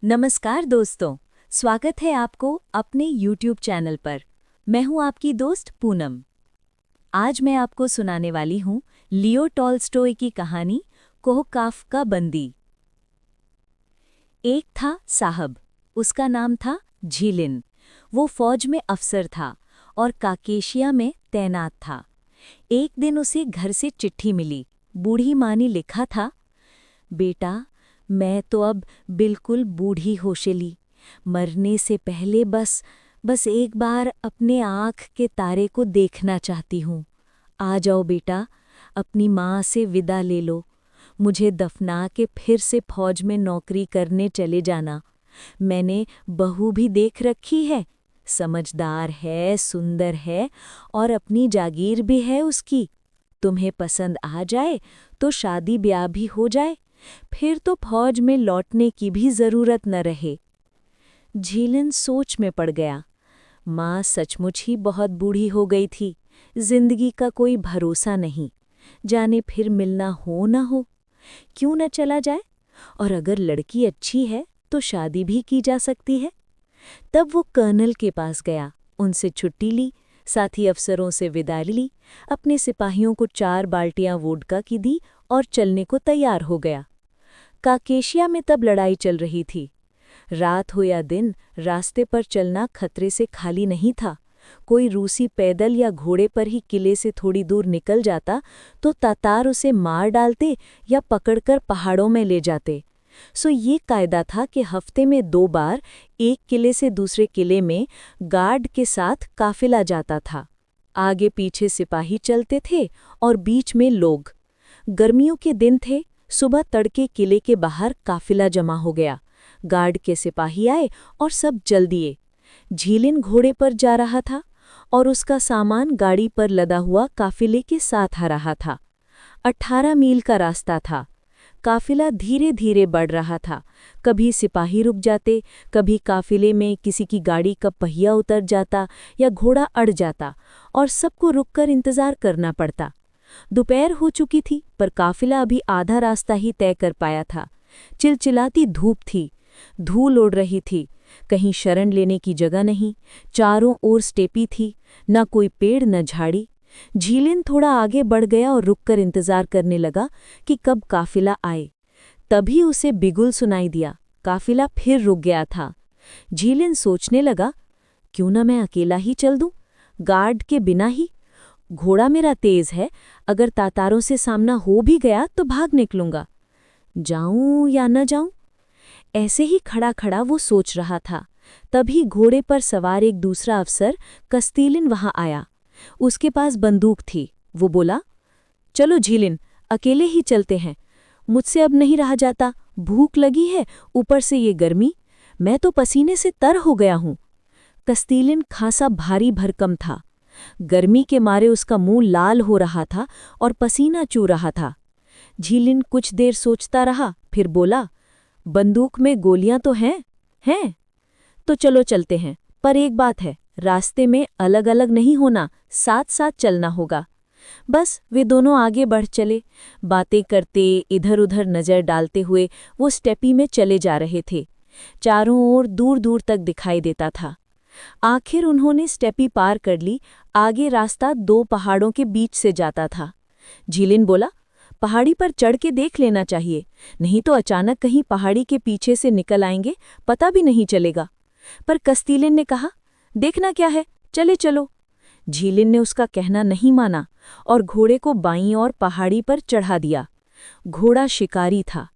नमस्कार दोस्तों, स्वागत है आपको अपने YouTube चैनल पर। मैं हूं आपकी दोस्त पूनम। आज मैं आपको सुनाने वाली हूं लियो टॉल्स्टॉय की कहानी कोह काफ्का बंदी। एक था साहब, उसका नाम था झीलिन। वो फौज में अफसर था और काकेशिया में तैनात था। एक दिन उसे घर से चिट्ठी मिली। बूढ़ी माँ ने लिखा था, बेटा, मैं तो अब बिल्कुल बूढ़ी हो चली। मरने से पहले बस एक बार अपने आँख के तारे को देखना चाहती हूँ। आ जाओ बेटा, अपनी माँ से विदा ले लो। मुझे दफना के फिर से फौज में नौकरी करने चले जाना। मैंने बहू भी देख रखी है, समझदार है, सुंदर है और अपनी जागीर भी है उसकी। तुम्हें पसंद आ जाए तो शादी ब्याह भी हो जाए, फिर तो फौज में लौटने की भी जरूरत न रहे। झीलिन सोच में पड़ गया। माँ सचमुच ही बहुत बूढ़ी हो गई थी। जिंदगी का कोई भरोसा नहीं, जाने फिर मिलना हो न हो। क्यों न चला जाए, और अगर लड़की अच्छी है तो शादी भी की जा सकती है। तब वो कर्नल के पास गया, उनसे छुट्टी ली, साथी अफसरों से विदा ली, अपने सिपाहियों को 4 बाल्टियां वोडका की दी और चलने को तैयार हो गया। काकेशिया में तब लड़ाई चल रही थी। रात हो या दिन, रास्ते पर चलना खतरे से खाली नहीं था। कोई रूसी पैदल या घोड़े पर ही किले से थोड़ी दूर निकल जाता तो तातार उसे मार डालते या पकड़कर पहाड़ों में ले जाते। सो ये कायदा था कि हफ्ते में 2 बार एक किले से दूसरे किले में गार्ड के साथ काफिला जाता था। आगे पीछे सिपाही चलते थे और बीच में लोग। गर्मियों के दिन थे। सुबह तड़के किले के बाहर काफिला जमा हो गया। गार्ड के सिपाही आए और सब चल दिए। झीलिन घोड़े पर जा रहा था और उसका सामान गाड़ी पर लदा हुआ काफिले के साथ आ रहा था। 18 मील का रास्ता था। काफिला धीरे धीरे बढ़ रहा था। कभी सिपाही रुक जाते, कभी काफिले में किसी की गाड़ी का पहिया उतर जाता या घोड़ा अड़ जाता और सबको रुककर इंतजार करना पड़ता। दोपहर हो चुकी थी, पर काफिला अभी आधा रास्ता ही तय कर पाया था। चिलचिलाती धूप थी, धूल उड़ रही थी, कहीं शरण लेने की जगह नहीं। चारों ओर स्टेपी थी, न कोई पेड़ न झाड़ी। झीलिन थोड़ा आगे बढ़ गया और रुककर इंतजार करने लगा कि कब काफिला आए। तभी उसे बिगुल सुनाई दिया। काफिला फिर रुक गया था। झीलिन सोचने लगा, क्यों न मैं अकेला ही चल दूं, गार्ड के बिना ही। घोड़ा मेरा तेज है, अगर तातारों से सामना हो भी गया तो भाग निकलूंगा। जाऊं या न जाऊं, ऐसे ही खड़ा खड़ा वो सोच रहा था। तभी घोड़े पर सवार एक दूसरा अफसर कस्तीलिन वहां आया। उसके पास बंदूक थी। वो बोला, चलो झीलिन, अकेले ही चलते हैं। मुझसे अब नहीं रहा जाता, भूख लगी है, ऊपर से ये गर्मी, मैं तो पसीने से तर हो गया हूं। कस्तीलिन खासा भारी भरकम था। गर्मी के मारे उसका मुंह लाल हो रहा था और पसीना चू रहा था। झीलिन कुछ देर सोचता रहा, फिर बोला, बंदूक में गोलियां तो हैं? तो चलो चलते हैं, पर एक बात है, रास्ते में अलग अलग नहीं होना, साथ साथ चलना होगा। बस वे दोनों आगे बढ़ चले। बातें करते, इधर उधर नजर डालते हुए वो स्टेपी में चले जा रहे थे। चारों ओर दूर दूर तक दिखाई देता था। आखिर उन्होंने स्टेपी पार कर ली। आगे रास्ता 2 पहाड़ों के बीच से जाता था। झीलिन बोला, पहाड़ी पर चढ़ के देख लेना चाहिए, नहीं तो अचानक कहीं पहाड़ी के पीछे से निकल आएंगे, पता भी नहीं चलेगा। पर कस्तीलिन ने कहा, देखना क्या है, चले चलो। झीलिन ने उसका कहना नहीं माना और घोड़े को बाईं ओर पहाड़ी पर चढ़ा दिया। घोड़ा शिकारी था।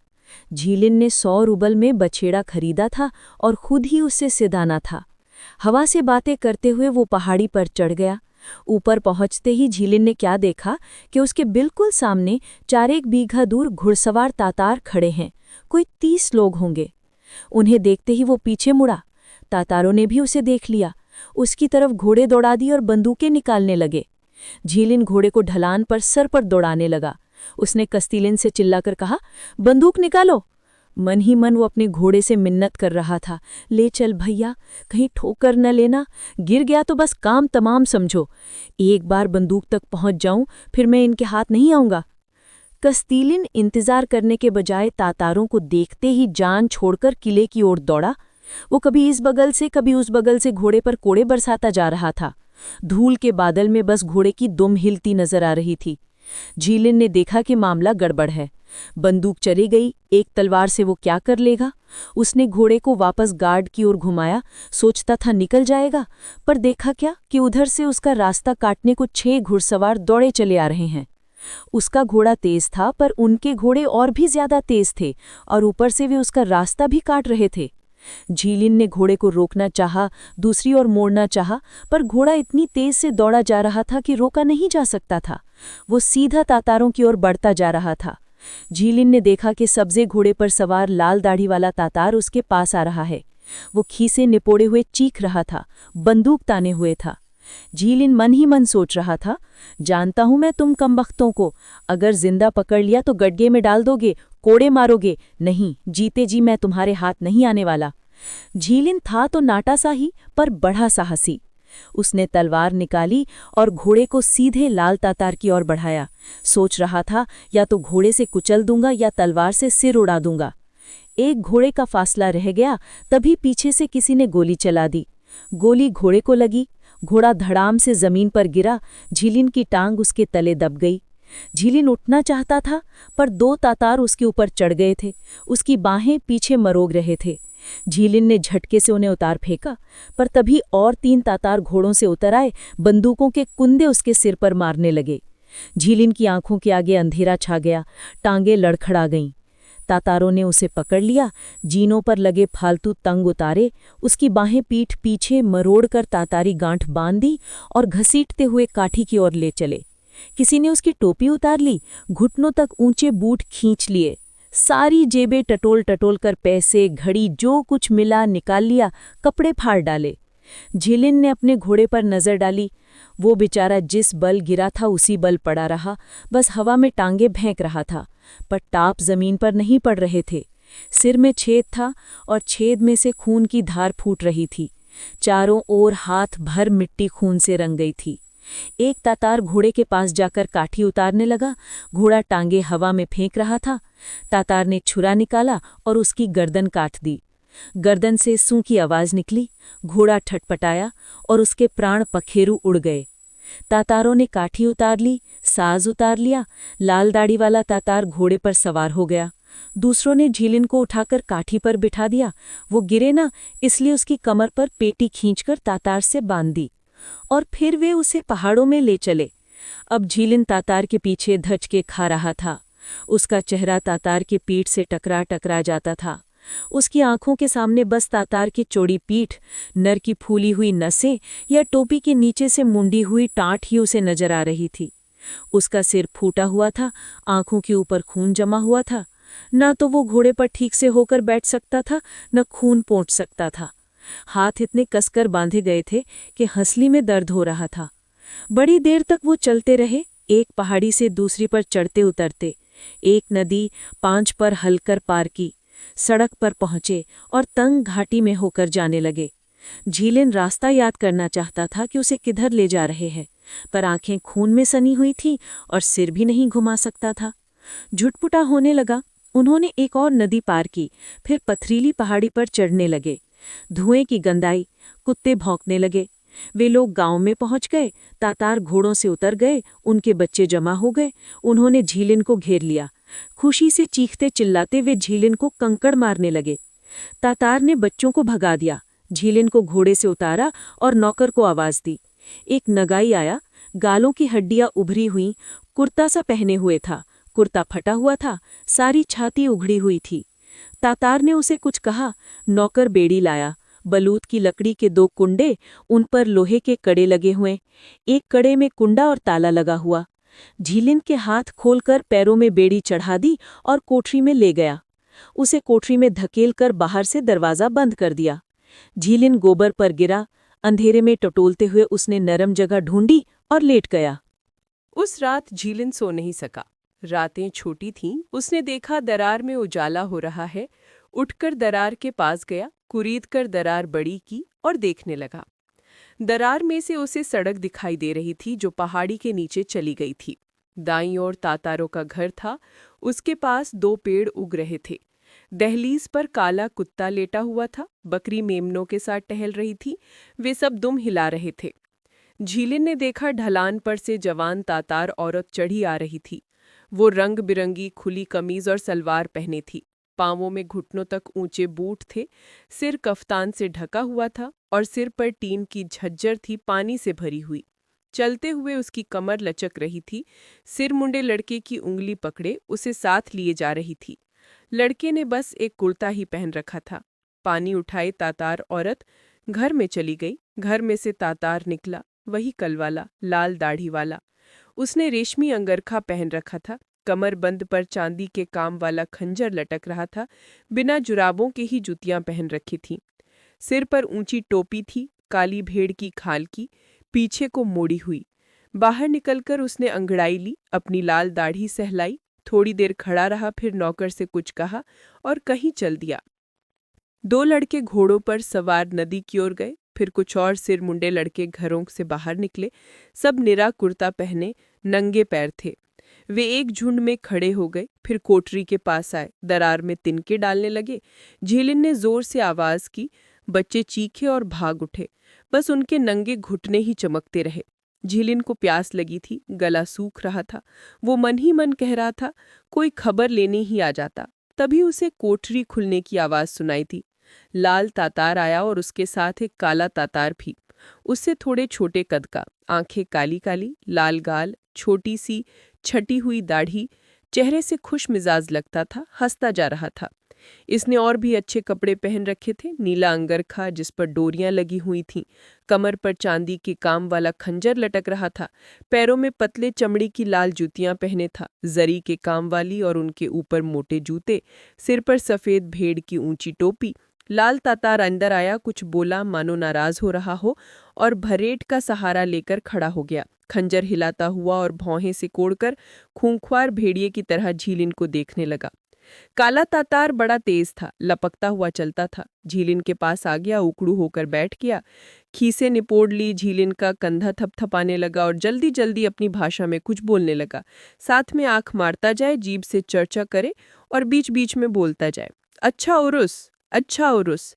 झीलिन ने 100 रूबल में बछेड़ा खरीदा था और खुद ही उससे सिधाना था। हवा से बातें करते हुए वो पहाड़ी पर चढ़ गया। ऊपर पहुंचते ही झीलिन ने क्या देखा कि उसके बिल्कुल सामने 4 बीघा दूर घुड़सवार तातार खड़े हैं। कोई 30 लोग होंगे। उन्हें देखते ही वो पीछे मुड़ा। तातारों ने भी उसे देख लिया। उसकी तरफ घोड़े दौड़ा दी और बंदूकें निकालने लगे। झीलिन घोड़े को ढलान पर सर पर दौड़ाने लगा। उसने कस्तीलिन से चिल्लाकर कहा, बंदूक निकालो। मन ही मन वो अपने घोड़े से मिन्नत कर रहा था, ले चल भैया, कहीं ठोकर न लेना, गिर गया तो बस काम तमाम समझो। एक बार बंदूक तक पहुंच जाऊं, फिर मैं इनके हाथ नहीं आऊंगा। कस्तीलिन इंतजार करने के बजाय तातारों को देखते ही जान छोड़कर किले की ओर दौड़ा। वो कभी इस बगल से कभी उस बगल से घोड़े पर कोड़े बरसाता जा रहा था। धूल के बादल में बस घोड़े की दुम हिलती नजर आ रही थी। झीलिन ने देखा कि मामला गड़बड़ है। बंदूक चली गई, एक तलवार से वो क्या कर लेगा। उसने घोड़े को वापस गार्ड की ओर घुमाया, सोचता था निकल जाएगा, पर देखा क्या कि उधर से उसका रास्ता काटने को 6 घुड़सवार दौड़े चले आ रहे हैं। उसका घोड़ा तेज था, पर उनके घोड़े और भी ज्यादा तेज थे और ऊपर से वे उसका रास्ता भी काट रहे थे। झीलिन ने घोड़े को रोकना चाहा, दूसरी ओर मोड़ना चाहा, पर घोड़ा इतनी तेज से दौड़ा जा रहा था कि रोका नहीं जा सकता था। वो सीधा तातारों की ओर बढ़ता जा रहा था। झीलिन ने देखा कि सब्जे घोड़े पर सवार लाल दाढ़ी वाला तातार उसके पास आ रहा है। वो खीसे निपोड़े हुए चीख रहा था, बंदूक ताने हुए था। झीलिन मन ही मन सोच रहा था, जानता हूं मैं तुम कमबख्तों को, अगर जिंदा पकड़ लिया तो गड्ढे में डाल दोगे, कोड़े मारोगे, नहीं, जीते जी मैं तुम्हारे हाथ नहीं आने वाला। झीलिन था तो नाटा सा ही, पर बड़ा साहसी। उसने तलवार निकाली और घोड़े को सीधे लाल तातार की ओर बढ़ाया। सोच रहा था, या तो घोड़े से कुचल दूंगा या तलवार से सिर उड़ा दूंगा। एक घोड़े का फासला रह गया, तभी पीछे से किसी ने गोली चला दी। गोली घोड़े को लगी, घोड़ा धड़ाम से जमीन पर गिरा। झीलिन की टांग उसके तले दब गई। झीलिन उठना चाहता था, पर 2 तातार उसके ऊपर चढ़ गए थे। उसकी बाहें पीछे मरोग रहे थे। झीलिन ने झटके से उन्हें उतार फेंका, पर तभी और 3 तातार घोड़ों से उतर आए, बंदूकों के कुंदे उसके सिर पर मारने लगे। झीलिन की आंखों के आगे अंधेरा छा गया, टांगें लड़खड़ा गईं। तातारों ने उसे पकड़ लिया, जीनों पर लगे फालतू तंग उतारे, उसकी बाहें पीठ पीछे मरोड़कर तातारी गांठ बांध दी और घसीटते हुए काठी की ओर ले चले। किसी ने उसकी टोपी उतार ली, घुटनों तक ऊंचे बूट खींच लिए, सारी जेबें टटोल टटोल कर पैसे, घड़ी, जो कुछ मिला निकाल लिया, कपड़े फाड़ डाले। झीलिन ने अपने घोड़े पर नजर डाली। वो बेचारा जिस बल गिरा था उसी बल पड़ा रहा, बस हवा में टांगे फेंक रहा था, पर टाप जमीन पर नहीं पड़ रहे थे। सिर में छेद था और छेद में से खून की धार फूट रही थी। चारों ओर हाथ भर मिट्टी खून से रंग गई थी। एक तातार घोड़े के पास जाकर काठी उतारने लगा। घोड़ा टांगे हवा में फेंक रहा था। तातार ने छुरा निकाला और उसकी गर्दन काट दी। गर्दन से सूं की आवाज निकली, घोड़ा ठटपटाया और उसके प्राण पखेरु उड़ गए। तातारों ने काठी उतार ली, साज उतार लिया। लाल दाढ़ी वाला तातार घोड़े पर सवार हो गया। दूसरों ने झीलिन को उठाकर काठी पर बिठा दिया। वो गिरे ना, इसलिए उसकी कमर पर पेटी खींचकर तातार से बांध दी और फिर वे उसे पहाड़ों में ले चले। अब झीलिन तातार के पीछे धच के खा रहा था। उसका चेहरा तातार के पीठ से टकरा टकरा जाता था। उसकी आंखों के सामने बस तातार की चौड़ी पीठ, नर की फूली हुई नसें या टोपी के नीचे से मुंडी हुई टाँट ही उसे नजर आ रही थी। उसका सिर फूटा हुआ था, आंखों के ऊपर खून जमा हुआ था। न तो वो घोड़े पर ठीक से होकर बैठ सकता था, न खून पोंछ सकता था। हाथ इतने कसकर बांधे गए थे कि हंसली में दर्द हो रहा था। बड़ी देर तक वो चलते रहे, एक पहाड़ी से दूसरी पर चढ़ते उतरते। एक नदी 5 पर हलकर पार की, सड़क पर पहुंचे और तंग घाटी में होकर जाने लगे। झीलिन रास्ता याद करना चाहता था कि उसे किधर ले जा रहे हैं, पर आंखें खून में सनी हुई थी और सिर भी नहीं घुमा सकता था। झुटपुटा होने लगा। उन्होंने एक और नदी पार की, फिर पथरीली पहाड़ी पर चढ़ने लगे। धुएं की गंधाई, कुत्ते भौंकने लगे। वे लोग गांव में पहुंच गए। तातार घोड़ों से उतर गए, उनके बच्चे जमा हो गए। उन्होंने झीलिन को घेर लिया। खुशी से चीखते चिल्लाते वे झीलिन को कंकड़ मारने लगे। तातार ने बच्चों को भगा दिया, झीलिन को घोड़े से उतारा और नौकर को आवाज दी। एक नगाई आया, गालों की हड्डियां उभरी हुई, कुर्ता सा पहने हुए था। कुर्ता फटा हुआ था, सारी छाती उघड़ी हुई थी। तातार ने उसे कुछ कहा। नौकर बेड़ी लाया, बलूत की लकड़ी के 2 कुंडे, उन पर लोहे के कड़े लगे हुए। एक कड़े में कुंडा और ताला लगा हुआ। झीलिन के हाथ खोलकर पैरों में बेड़ी चढ़ा दी और कोठरी में ले गया। उसे कोठरी में धकेलकर बाहर से दरवाजा बंद कर दिया। झीलिन गोबर पर गिरा। अंधेरे में टटोलते हुए उसने नरम जगह ढूंढी और लेट गया। उस रात झीलिन सो नहीं सका। रातें छोटी थीं। उसने देखा दरार में उजाला हो रहा है। उठकर दरार के पास गया, कुरीदकर दरार बड़ी की और देखने लगा। दरार में से उसे सड़क दिखाई दे रही थी जो पहाड़ी के नीचे चली गई थी। दाईं ओर तातारों का घर था। उसके पास 2 पेड़ उग रहे थे। दहलीज पर काला कुत्ता लेटा हुआ था। बकरी मेमनों के साथ टहल रही थी। वे सब दुम हिला रहे थे। झीलिन ने देखा ढलान पर से जवान तातार औरत चढ़ी आ रही थी। वो रंग बिरंगी खुली कमीज और सलवार पहने थी। पांवों में घुटनों तक ऊंचे बूट थे। सिर कफ्तान से ढका हुआ था और सिर पर टीन की झज्जर थी, पानी से भरी हुई। चलते हुए उसकी कमर लचक रही थी। सिर मुंडे लड़के की उंगली पकड़े उसे साथ लिए जा रही थी। लड़के ने बस एक कुर्ता ही पहन रखा था। पानी उठाए तातार औरत घर में चली गई। घर में से तातार निकला, वही कलवाला, लाल दाढ़ी वाला। उसने रेशमी अंगरखा पहन रखा था। कमरबंद पर चांदी के काम वाला खंजर लटक रहा था। बिना जुराबों के ही जूतियां पहन रखी थीं। सिर पर ऊंची टोपी थी, काली भेड़ की खाल की, पीछे को मोड़ी हुई। बाहर निकलकर उसने अंगड़ाई ली, अपनी लाल दाढ़ी सहलाई। थोड़ी देर खड़ा रहा, फिर नौकर से कुछ कहा और कहीं चल दिया। 2 लड़के घोड़ों पर सवार नदी की ओर गए। फिर कुछ और सिर मुंडे लड़के घरों से बाहर निकले। सब निरा कुर्ता पहने, नंगे पैर थे। वे एक झुंड में खड़े हो गए। फिर कोठरी के पास आए, दरार में तिनके डालने लगे। झीलिन ने जोर से आवाज की। बच्चे चीखे और भाग उठे। बस उनके नंगे घुटने ही चमकते रहे। झीलिन को प्यास लगी थी, गला सूख रहा था। वो मन ही मन कह रहा था, कोई खबर लेने ही आ जाता। तभी उसे कोठरी खुलने की आवाज सुनाई थी। लाल तातार आया और उसके साथ एक काला तातार भी। उससे थोड़े छोटे कद का, आंखें काली काली, लाल गाल, छोटी सी छटी हुई दाढ़ी, चेहरे से खुश मिजाज लगता था, हंसता जा रहा था। इसने और भी अच्छे कपड़े पहन रखे थे। नीला अंगरखा जिस पर डोरियां लगी हुई थीं, कमर पर चांदी के काम वाला खंजर लटक रहा था। पैरों में पतले चमड़ी की लाल जूतियां पहने था, जरी के काम वाली, और उनके ऊपर मोटे जूते। सिर पर सफेद भेड़ की ऊंची टोपी। लाल तातार अंदर आया, कुछ बोला मानो नाराज हो रहा हो, और भरेट का सहारा लेकर खड़ा हो गया, खंजर हिलाता हुआ और भौहें से कोड़कर खूंखार भेड़िए की तरह झीलिन को देखने लगा। काला तातार बड़ा तेज था, लपकता हुआ चलता था। झीलिन के पास आ गया, उकड़ू होकर बैठ गया, खीसे निपोड़ ली। झीलिन का कंधा थपथपाने लगा और जल्दी जल्दी अपनी भाषा में कुछ बोलने लगा। साथ में आंख मारता जाए, जीभ से चर्चा करे और बीच बीच में बोलता जाए, अच्छा उरुस, अच्छा उरुस।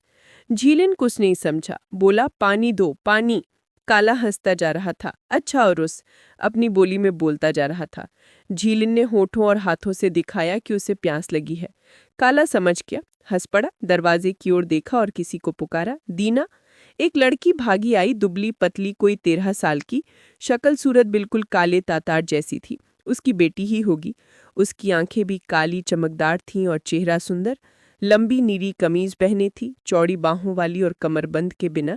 झीलिन कुछ नहीं समझा, बोला पानी दो, पानी। काला हंसता जा रहा था, अच्छा उरुस, अपनी बोली में बोलता जा रहा था। झीलिन ने होठों और हाथों से दिखाया कि उसे प्यास लगी है। काला समझ गया, हंस पड़ा, दरवाजे की ओर देखा और किसी को पुकारा, दीना। एक लड़की भागी आई, दुबली पतली, कोई 13 साल की, शक्ल सूरत बिल्कुल काले तातार जैसी थी। उसकी बेटी ही होगी। उसकी आंखें भी काली चमकदार थीं और चेहरा सुंदर। लंबी नीली कमीज पहने थी, चौड़ी बाहों वाली और कमरबंद के बिना।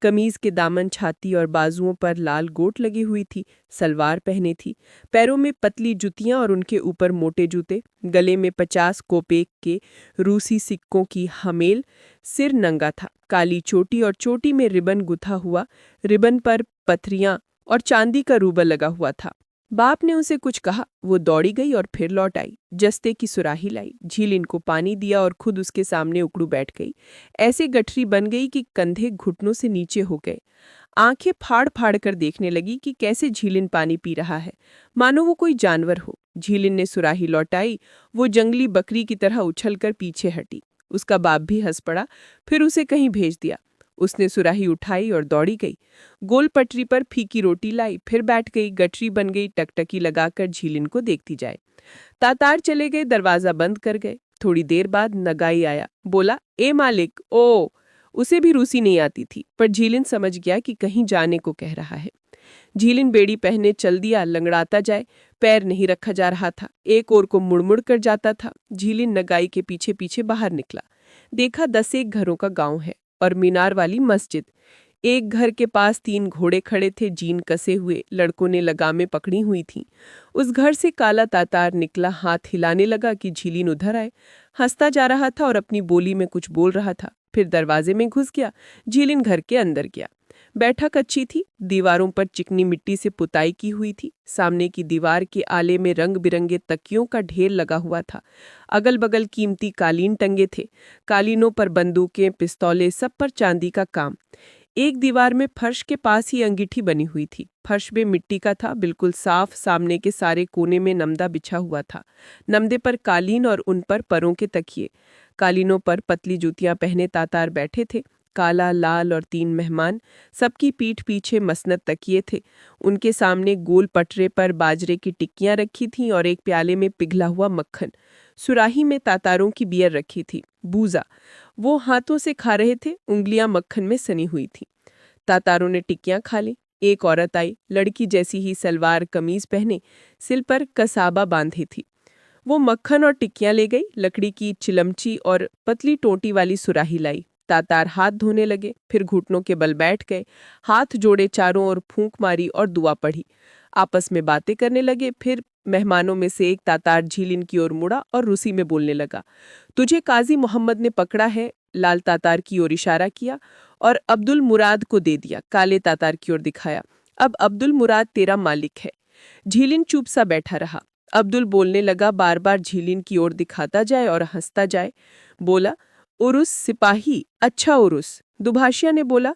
कमीज के दामन, छाती और बाजुओं पर लाल गोट लगी हुई थी। सलवार पहने थी। पैरों में पतली जुतियां और उनके ऊपर मोटे जूते। गले में 50 कोपेक के रूसी सिक्कों की हमेल। सिर नंगा था, काली चोटी और चोटी में रिबन गुथा हुआ। रिबन पर पथरियां और चांदी का रूबल लगा हुआ था। बाप ने उसे कुछ कहा, वो दौड़ी गई और फिर लौट आई। जस्ते की सुराही लाई, झीलिन को पानी दिया और खुद उसके सामने उकड़ू बैठ गई। ऐसे गठरी बन गई कि कंधे घुटनों से नीचे हो गए। आंखें फाड़ फाड़ कर देखने लगी कि कैसे झीलिन पानी पी रहा है, मानो वो कोई जानवर हो। झीलिन ने सुराही लौटाई। वो जंगली बकरी की तरह उछलकर पीछे हटी। उसका बाप भी हंस पड़ा, फिर उसे कहीं भेज दिया। उसने सुराही उठाई और दौड़ी गई। गोल पटरी पर फीकी रोटी लाई, फिर बैठ गई। गठरी बन गई, टकटकी लगाकर झीलिन को देखती जाए। तातार चले गए, दरवाजा बंद कर गए। थोड़ी देर बाद नगाई आया, बोला, ए मालिक, ओ। उसे भी रूसी नहीं आती थी, पर झीलिन समझ गया कि कहीं जाने को कह रहा है। झीलिन बेड़ी पहने चल दिया, लंगड़ाता जाए। पैर नहीं रखा जा रहा था, एक ओर को मुड़मुड़ कर जाता था। झीलिन नगाई के पीछे पीछे बाहर निकला। देखा 10 एक घरों का गांव है और मीनार वाली मस्जिद। एक घर के पास 3 घोड़े खड़े थे, जीन कसे हुए, लड़कों ने लगामें पकड़ी हुई थीं। उस घर से काला तातार निकला, हाथ हिलाने लगा कि झीलिन उधर आए। हंसता जा रहा था और अपनी बोली में कुछ बोल रहा था। फिर दरवाजे में घुस गया। झीलिन घर के अंदर गया। बैठक अच्छी थी, दीवारों पर चिकनी मिट्टी से पुताई की हुई थी। सामने की दीवार के आले में रंग बिरंगे तकियों का ढेर लगा हुआ था। अगल बगल कीमती कालीन टंगे थे। कालीनों पर बंदूकें, पिस्तौलें, सब पर चांदी का काम। एक दीवार में फर्श के पास ही अंगीठी बनी हुई थी। फर्श भी मिट्टी का था, बिल्कुल साफ। सामने के सारे कोने में नमदा बिछा हुआ था। नमदे पर कालीन और उन पर परों के तकिए। कालीनों पर पतली जूतियां पहने तातार बैठे थे, काला, लाल और 3 मेहमान। सबकी पीठ पीछे मसनद तकिए थे। उनके सामने गोल पटरे पर बाजरे की टिक्कियां रखी थीं और एक प्याले में पिघला हुआ मक्खन। सुराही में तातारों की बियर रखी थी, बूजा। वो हाथों से खा रहे थे, उंगलियां मक्खन में सनी हुई थीं। तातारों ने टिक्कियां खा ली। एक औरत आई, लड़की जैसी ही सलवार कमीज पहने, सिल पर कसाबा बांधी थी। वो मक्खन और टिक्कियां ले गई, लकड़ी की चिलमची और पतली टोटी वाली सुराही लाई। तातार हाथ धोने लगे, फिर घुटनों के बल बैठ गए, हाथ जोड़े चारों ओर फूंक मारी और दुआ पढ़ी। आपस में बातें करने लगे। फिर मेहमानों में से एक तातार झीलिन की ओर मुड़ा और रूसी में बोलने लगा। तुझे काजी मोहम्मद ने पकड़ा है। लाल तातार की ओर इशारा किया और अब्दुल मुराद को दे दिया। काले तातार की ओर दिखाया। अब अब्दुल मुराद तेरा मालिक है। झीलिन चुप सा बैठा रहा। अब्दुल बोलने लगा, बार बार झीलिन की ओर दिखाता जाए और हंसता जाए। बोला, उरुस सिपाही, अच्छा उरुस। दुभाषिया ने बोला,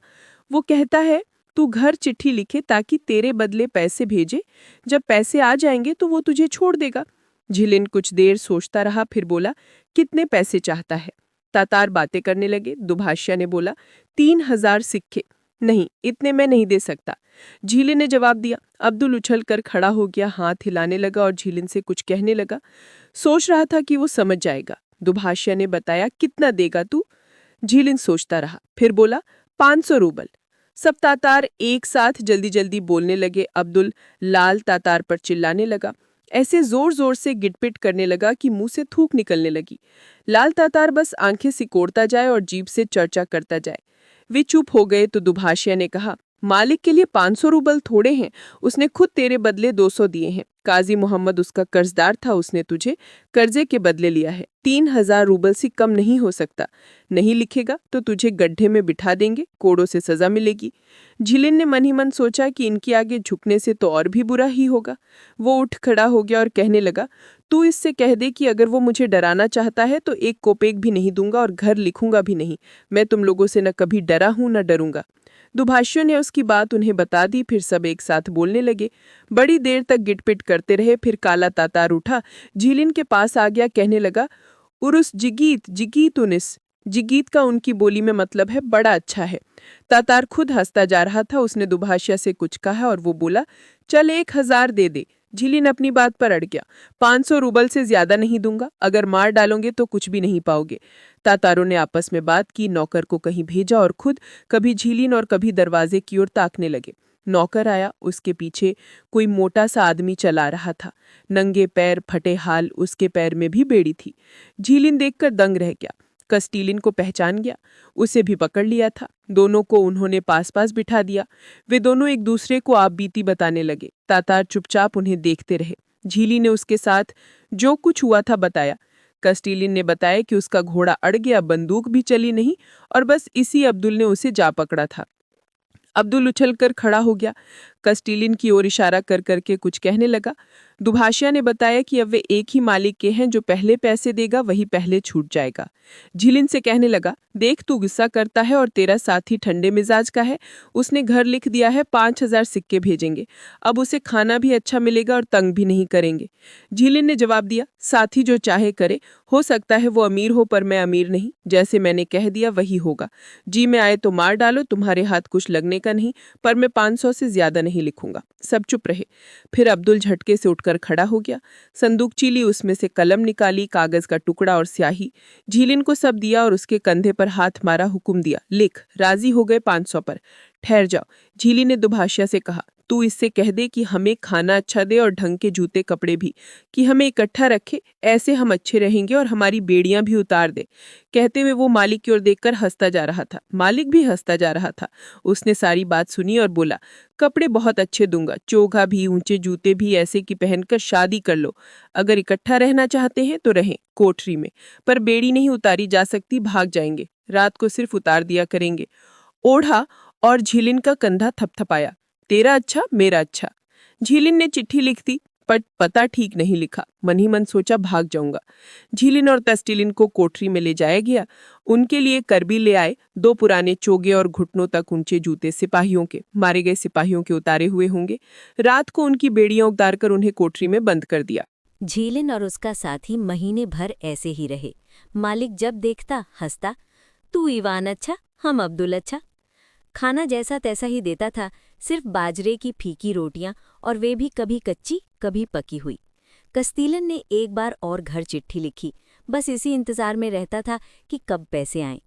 वो कहता है तू घर चिट्ठी लिखे ताकि तेरे बदले पैसे भेजे। जब पैसे आ जाएंगे तो वो तुझे छोड़ देगा। झिलिन कुछ देर सोचता रहा, फिर बोला, कितने पैसे चाहता है? तातार बातें करने लगे। दुभाषिया ने बोला, 3000 सिक्के। नहीं, इतने मैं नहीं दे सकता। झीलिन ने जवाब दिया। अब्दुल उछल कर खड़ा हो गया, हाथ हिलाने लगा और झीलिन से कुछ कहने लगा। सोच रहा था कि वो समझ जाएगा। दुभाषिया ने बताया, कितना देगा तू? झीलिन सोचता रहा, फिर बोला, 500 रूबल। सब तातार एक साथ जल्दी जल्दी बोलने लगे। अब्दुल लाल तातार पर चिल्लाने लगा, ऐसे जोर जोर से गिटपिट करने लगा कि मुंह से थूक निकलने लगी। लाल तातार बस आंखें सिकोड़ता जाए और जीभ से चर्चा करता जाए। वे चुप हो गए तो दुभाषिया ने कहा, मालिक के लिए 500 रूबल थोड़े हैं। उसने खुद तेरे बदले 200 दिए हैं। काजी मोहम्मद उसका कर्जदार था, उसने तुझे कर्जे के बदले लिया है। 3000 रूबल से कम नहीं हो सकता। नहीं लिखेगा तो तुझे गड्ढे में बिठा देंगे, कोड़ों से सजा मिलेगी। झिलिन ने मन ही मन सोचा कि इनके आगे झुकने से तो और भी बुरा ही होगा। वो उठ खड़ा हो गया और कहने लगा, तू इससे कह दे कि अगर वो मुझे डराना चाहता है तो 1 कोपेक भी नहीं दूंगा और घर लिखूंगा भी नहीं। मैं तुम लोगों से न कभी डरा हूं न डरूंगा। दुभाषियों ने उसकी बात उन्हें बता दी। फिर सब एक साथ बोलने लगे। बड़ी देर तक गिटपिट करते रहे। फिर काला तातार उठा, झीलिन के पास आ गया, कहने लगा, उरुस जिगीत, जिगीत उनिस। जिगीत का उनकी बोली में मतलब है बड़ा अच्छा है। तातार खुद हंसता जा रहा था। उसने दुभाषिया से कुछ कहा और वो बोला, चल 1000 दे दे। झीलिन अपनी बात पर अड़ गया। 500 रूबल से ज्यादा नहीं दूंगा। अगर मार डालोगे तो कुछ भी नहीं पाओगे। तातारों ने आपस में बात की, नौकर को कहीं भेजा और खुद कभी झीलिन और कभी दरवाजे की ओर ताकने लगे। नौकर आया, उसके पीछे कोई मोटा सा आदमी चला रहा था। नंगे पैर, फटे हाल, उसके पैर में भी बेड़ी थी। झीलिन देखकर दंग रह गया। कस्टीलिन को पहचान गया, उसे भी पकड़ लिया था। दोनों को उन्होंने पास पास बिठा दिया। वे दोनों एक दूसरे को आप बीती बताने लगे। तातार चुपचाप उन्हें देखते रहे। झीली ने उसके साथ जो कुछ हुआ था बताया। कस्टीलिन ने बताया कि उसका घोड़ा अड़ गया, बंदूक भी चली नहीं और बस इसी अब्दुल ने उसे जा पकड़ा था। अब्दुल उछलकर खड़ा हो गया, कस्टीलिन की ओर इशारा कर करके कुछ कहने लगा। दुभाषिया ने बताया कि अब वे एक ही मालिक के हैं, जो पहले पैसे देगा वही पहले छूट जाएगा। झीलिन से कहने लगा, देख तू गुस्सा करता है और तेरा साथी ठंडे मिजाज का है। उसने घर लिख दिया है, 5000 सिक्के भेजेंगे। अब उसे खाना भी अच्छा मिलेगा और तंग भी नहीं करेंगे। झीलिन ने जवाब दिया, साथी जो चाहे करे, हो सकता है वो अमीर हो पर मैं अमीर नहीं। जैसे मैंने कह दिया वही होगा। जी में आए तो मार डालो, तुम्हारे हाथ कुछ लगने का नहीं, पर मैं 500 से ज्यादा नहीं लिखूंगा। सब चुप रहे। फिर अब्दुल झटके से उठकर खड़ा हो गया। संदूकची ली, उसमें से कलम निकाली, कागज का टुकड़ा और स्याही। झीलिन को सब दिया और उसके कंधे पर हाथ मारा, हुक्म दिया, लिख। राजी हो गए 500 पर। ठहर जाओ। झीली ने दुभाषिया से कहा, तू इससे कह दे कि हमें खाना अच्छा दे और ढंग के जूते कपड़े भी, कि हमें इकट्ठा रखे, ऐसे हम अच्छे रहेंगे और हमारी बेड़ियां भी उतार दे। कहते हुए वो मालिक की ओर देखकर हंसता जा रहा था। मालिक भी हंसता जा रहा था। उसने सारी बात सुनी और बोला, कपड़े बहुत अच्छे दूंगा, चोगा भी, ऊंचे जूते भी, ऐसे कि पहनकर शादी कर लो। अगर इकट्ठा रहना चाहते हैं तो रहें कोठरी में, पर बेड़ी नहीं उतारी जा सकती, भाग जाएंगे। रात को सिर्फ उतार दिया करेंगे। ओढ़ा और झीलिन का कंधा थपथपाया, तेरा अच्छा मेरा अच्छा। झीलिन ने चिट्ठी लिख दी, पर पता ठीक नहीं लिखा। मन ही मन सोचा भाग जाऊंगा। झीलिन और तस्टिलिन को कोठरी में ले जाया गया। उनके लिए करबी ले आए, 2 पुराने चोगे और घुटनों तक ऊंचे जूते सिपाहियों के, मारे गए सिपाहियों के उतारे हुए होंगे। रात को उनकी बेड़ियां उतारकर उन्हें कोठरी में बंद कर दिया। झीलिन और उसका साथी महीने भर ऐसे ही रहे। मालिक जब देखता हंसता, तू इवान अच्छा, हम अब्दुल अच्छा। खाना जैसा तैसा ही देता था, सिर्फ बाजरे की फीकी रोटियां, और वे भी कभी कच्ची कभी पकी हुई। कस्तीलन ने एक बार और घर चिट्ठी लिखी, बस इसी इंतजार में रहता था कि कब पैसे आएं।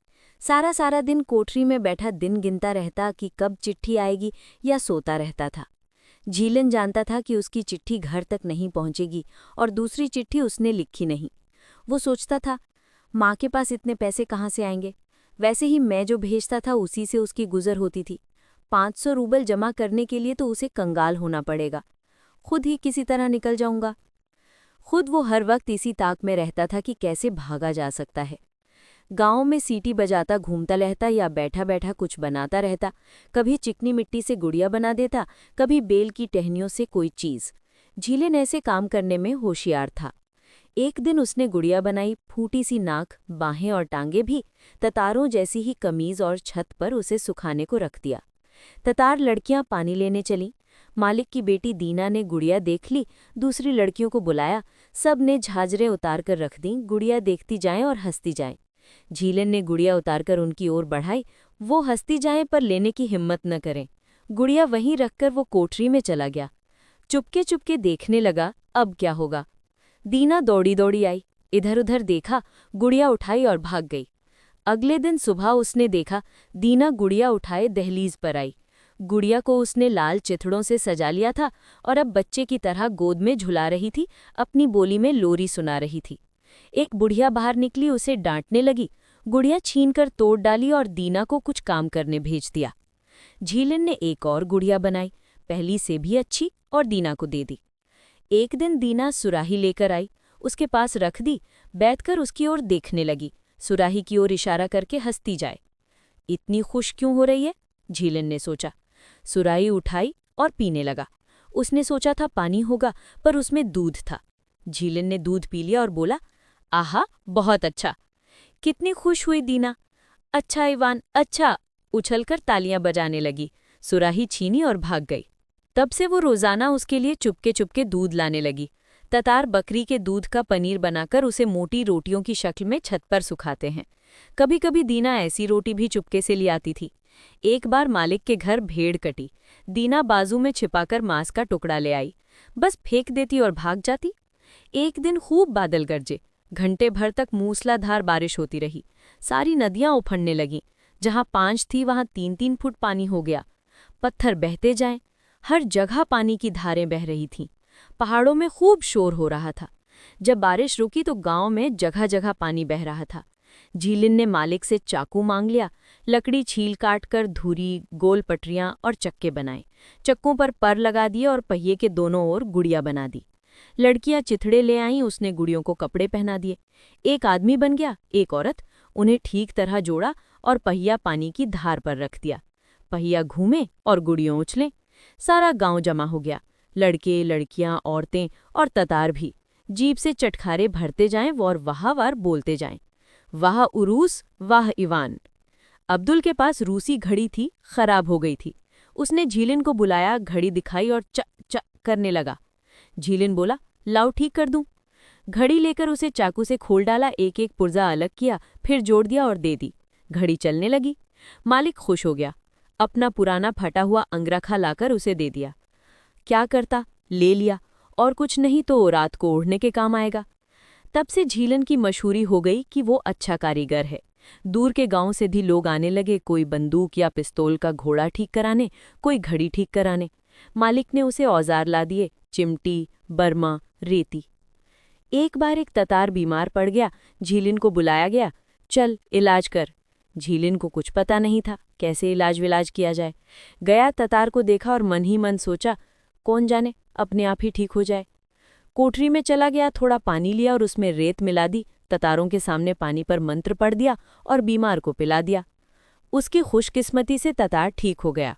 सारा सारा दिन कोठरी में बैठा दिन गिनता रहता कि कब चिट्ठी आएगी, या सोता रहता था। झीलन जानता था कि उसकी चिट्ठी घर तक नहीं पहुंचेगी, और दूसरी चिट्ठी उसने लिखी नहीं। वो सोचता था, माँ के पास इतने पैसे कहाँ से आएंगे? वैसे ही मैं जो भेजता था उसी से उसकी गुजर होती थी। 500 रूबल जमा करने के लिए तो उसे कंगाल होना पड़ेगा। खुद ही किसी तरह निकल जाऊंगा। खुद वो हर वक्त इसी ताक में रहता था कि कैसे भागा जा सकता है। गांव में सीटी बजाता घूमता रहता या बैठा बैठा कुछ बनाता रहता। कभी चिकनी मिट्टी से गुड़िया बना देता, कभी बेल की टहनियों से कोई चीज। झीलन ऐसे काम करने में होशियार था। एक दिन उसने गुड़िया बनाई, फूटी सी नाक, बाहें और टांगे भी, ततारों जैसी ही कमीज, और छत पर उसे सुखाने को रख दिया। ततार लड़कियां पानी लेने चलीं। मालिक की बेटी दीना ने गुड़िया देख ली, दूसरी लड़कियों को बुलाया। सब ने झांझरें उतार कर रख दीं, गुड़िया देखती जाएं और हंसती जाएं। झीलन ने गुड़िया उतारकर उनकी ओर बढ़ाई। वो हंसती जाएं पर लेने की हिम्मत न करें। गुड़िया वहीं रखकर वो कोठरी में चला गया। चुपके चुपके देखने लगा, अब क्या होगा। दीना दौड़ी दौड़ी आई, इधर उधर देखा, गुड़िया उठाई और भाग गई। अगले दिन सुबह उसने देखा, दीना गुड़िया उठाए दहलीज पर आई। गुड़िया को उसने लाल चिथड़ों से सजा लिया था और अब बच्चे की तरह गोद में झुला रही थी, अपनी बोली में लोरी सुना रही थी। एक बुढ़िया बाहर निकली, उसे डांटने लगी। गुड़िया छीनकर तोड़ डाली और दीना को कुछ काम करने भेज दिया। झीलन ने एक और गुड़िया बनाई, पहली से भी अच्छी, और दीना को दे दी। एक दिन दीना सुराही लेकर आई, उसके पास रख दी, बैठकर उसकी ओर देखने लगी, सुराही की ओर इशारा करके हंसती जाए। इतनी खुश क्यों हो रही है? झीलन ने सोचा। सुराही उठाई और पीने लगा। उसने सोचा था पानी होगा, पर उसमें दूध था। झीलन ने दूध पी लिया और बोला, आहा, बहुत अच्छा। कितनी खुश हुई दीना। अच्छा इवान, अच्छा, उछलकर तालियां बजाने लगी। सुराही छीनी और भाग गई। तब से वो रोजाना उसके लिए चुपके चुपके दूध लाने लगी। ततार बकरी के दूध का पनीर बनाकर उसे मोटी रोटियों की शक्ल में छत पर सुखाते हैं। कभी कभी दीना ऐसी रोटी भी चुपके से ले आती थी। एक बार मालिक के घर भेड़ कटी। दीना बाजू में छिपाकर मांस का टुकड़ा ले आई, बस फेंक देती और भाग जाती। एक दिन खूब बादल गरजे, घंटे भर तक मूसलाधार बारिश होती रही। सारी नदियां उफड़ने लगीं। जहां 5 थी वहां 3-3 फुट पानी हो गया। पत्थर बहते जाएं, हर जगह पानी की धारें बह रही थीं। पहाड़ों में खूब शोर हो रहा था। जब बारिश रुकी तो गांव में जगह जगह पानी बह रहा था। झीलिन ने मालिक से चाकू मांग लिया। लकड़ी छील काट कर धुरी, गोल पटरियां और चक्के बनाए। चक्कों पर लगा दिए और पहिए के दोनों ओर गुड़िया बना दी। लड़कियां चिथड़े ले आईं, उसने गुड़ियों को कपड़े पहना दिए। एक आदमी बन गया, एक औरत। उन्हें ठीक तरह जोड़ा और पहिया पानी की धार पर रख दिया। पहिया घूमे और गुड़ियों उछलें। सारा गांव जमा हो गया, लड़के, लड़कियां, औरतें और ततार भी। जीभ से चटखारे भरते जाएं और वाहवार बोलते जाएं, वाह उरूस, वाह इवान। अब्दुल के पास रूसी घड़ी थी, खराब हो गई थी। उसने झीलिन को बुलाया, घड़ी दिखाई और च च करने लगा। झीलिन बोला, लाओ ठीक कर दूं। घड़ी लेकर उसे चाकू से खोल डाला, एक एक पुर्जा अलग किया, फिर जोड़ दिया और दे दी। घड़ी चलने लगी। मालिक खुश हो गया। अपना पुराना फटा हुआ अंगरखा लाकर उसे दे दिया। क्या करता, ले लिया, और कुछ नहीं तो रात को ओढ़ने के काम आएगा। तब से झीलन की मशहूरी हो गई कि वो अच्छा कारीगर है। दूर के गांव से भी लोग आने लगे, कोई बंदूक या पिस्तौल का घोड़ा ठीक कराने, कोई घड़ी ठीक कराने। मालिक ने उसे औजार ला दिए, चिमटी, बर्मा, रेती। एक बार एक ततार बीमार पड़ गया। झीलिन को बुलाया गया, चल इलाज कर। झीलिन को कुछ पता नहीं था कैसे इलाज विलाज किया जाए। गया, ततार को देखा और मन ही मन सोचा, कौन जाने अपने आप ही ठीक हो जाए। कोठरी में चला गया, थोड़ा पानी लिया और उसमें रेत मिला दी। ततारों के सामने पानी पर मंत्र पढ़ दिया और बीमार को पिला दिया। उसकी खुशकिस्मती से ततार ठीक हो गया।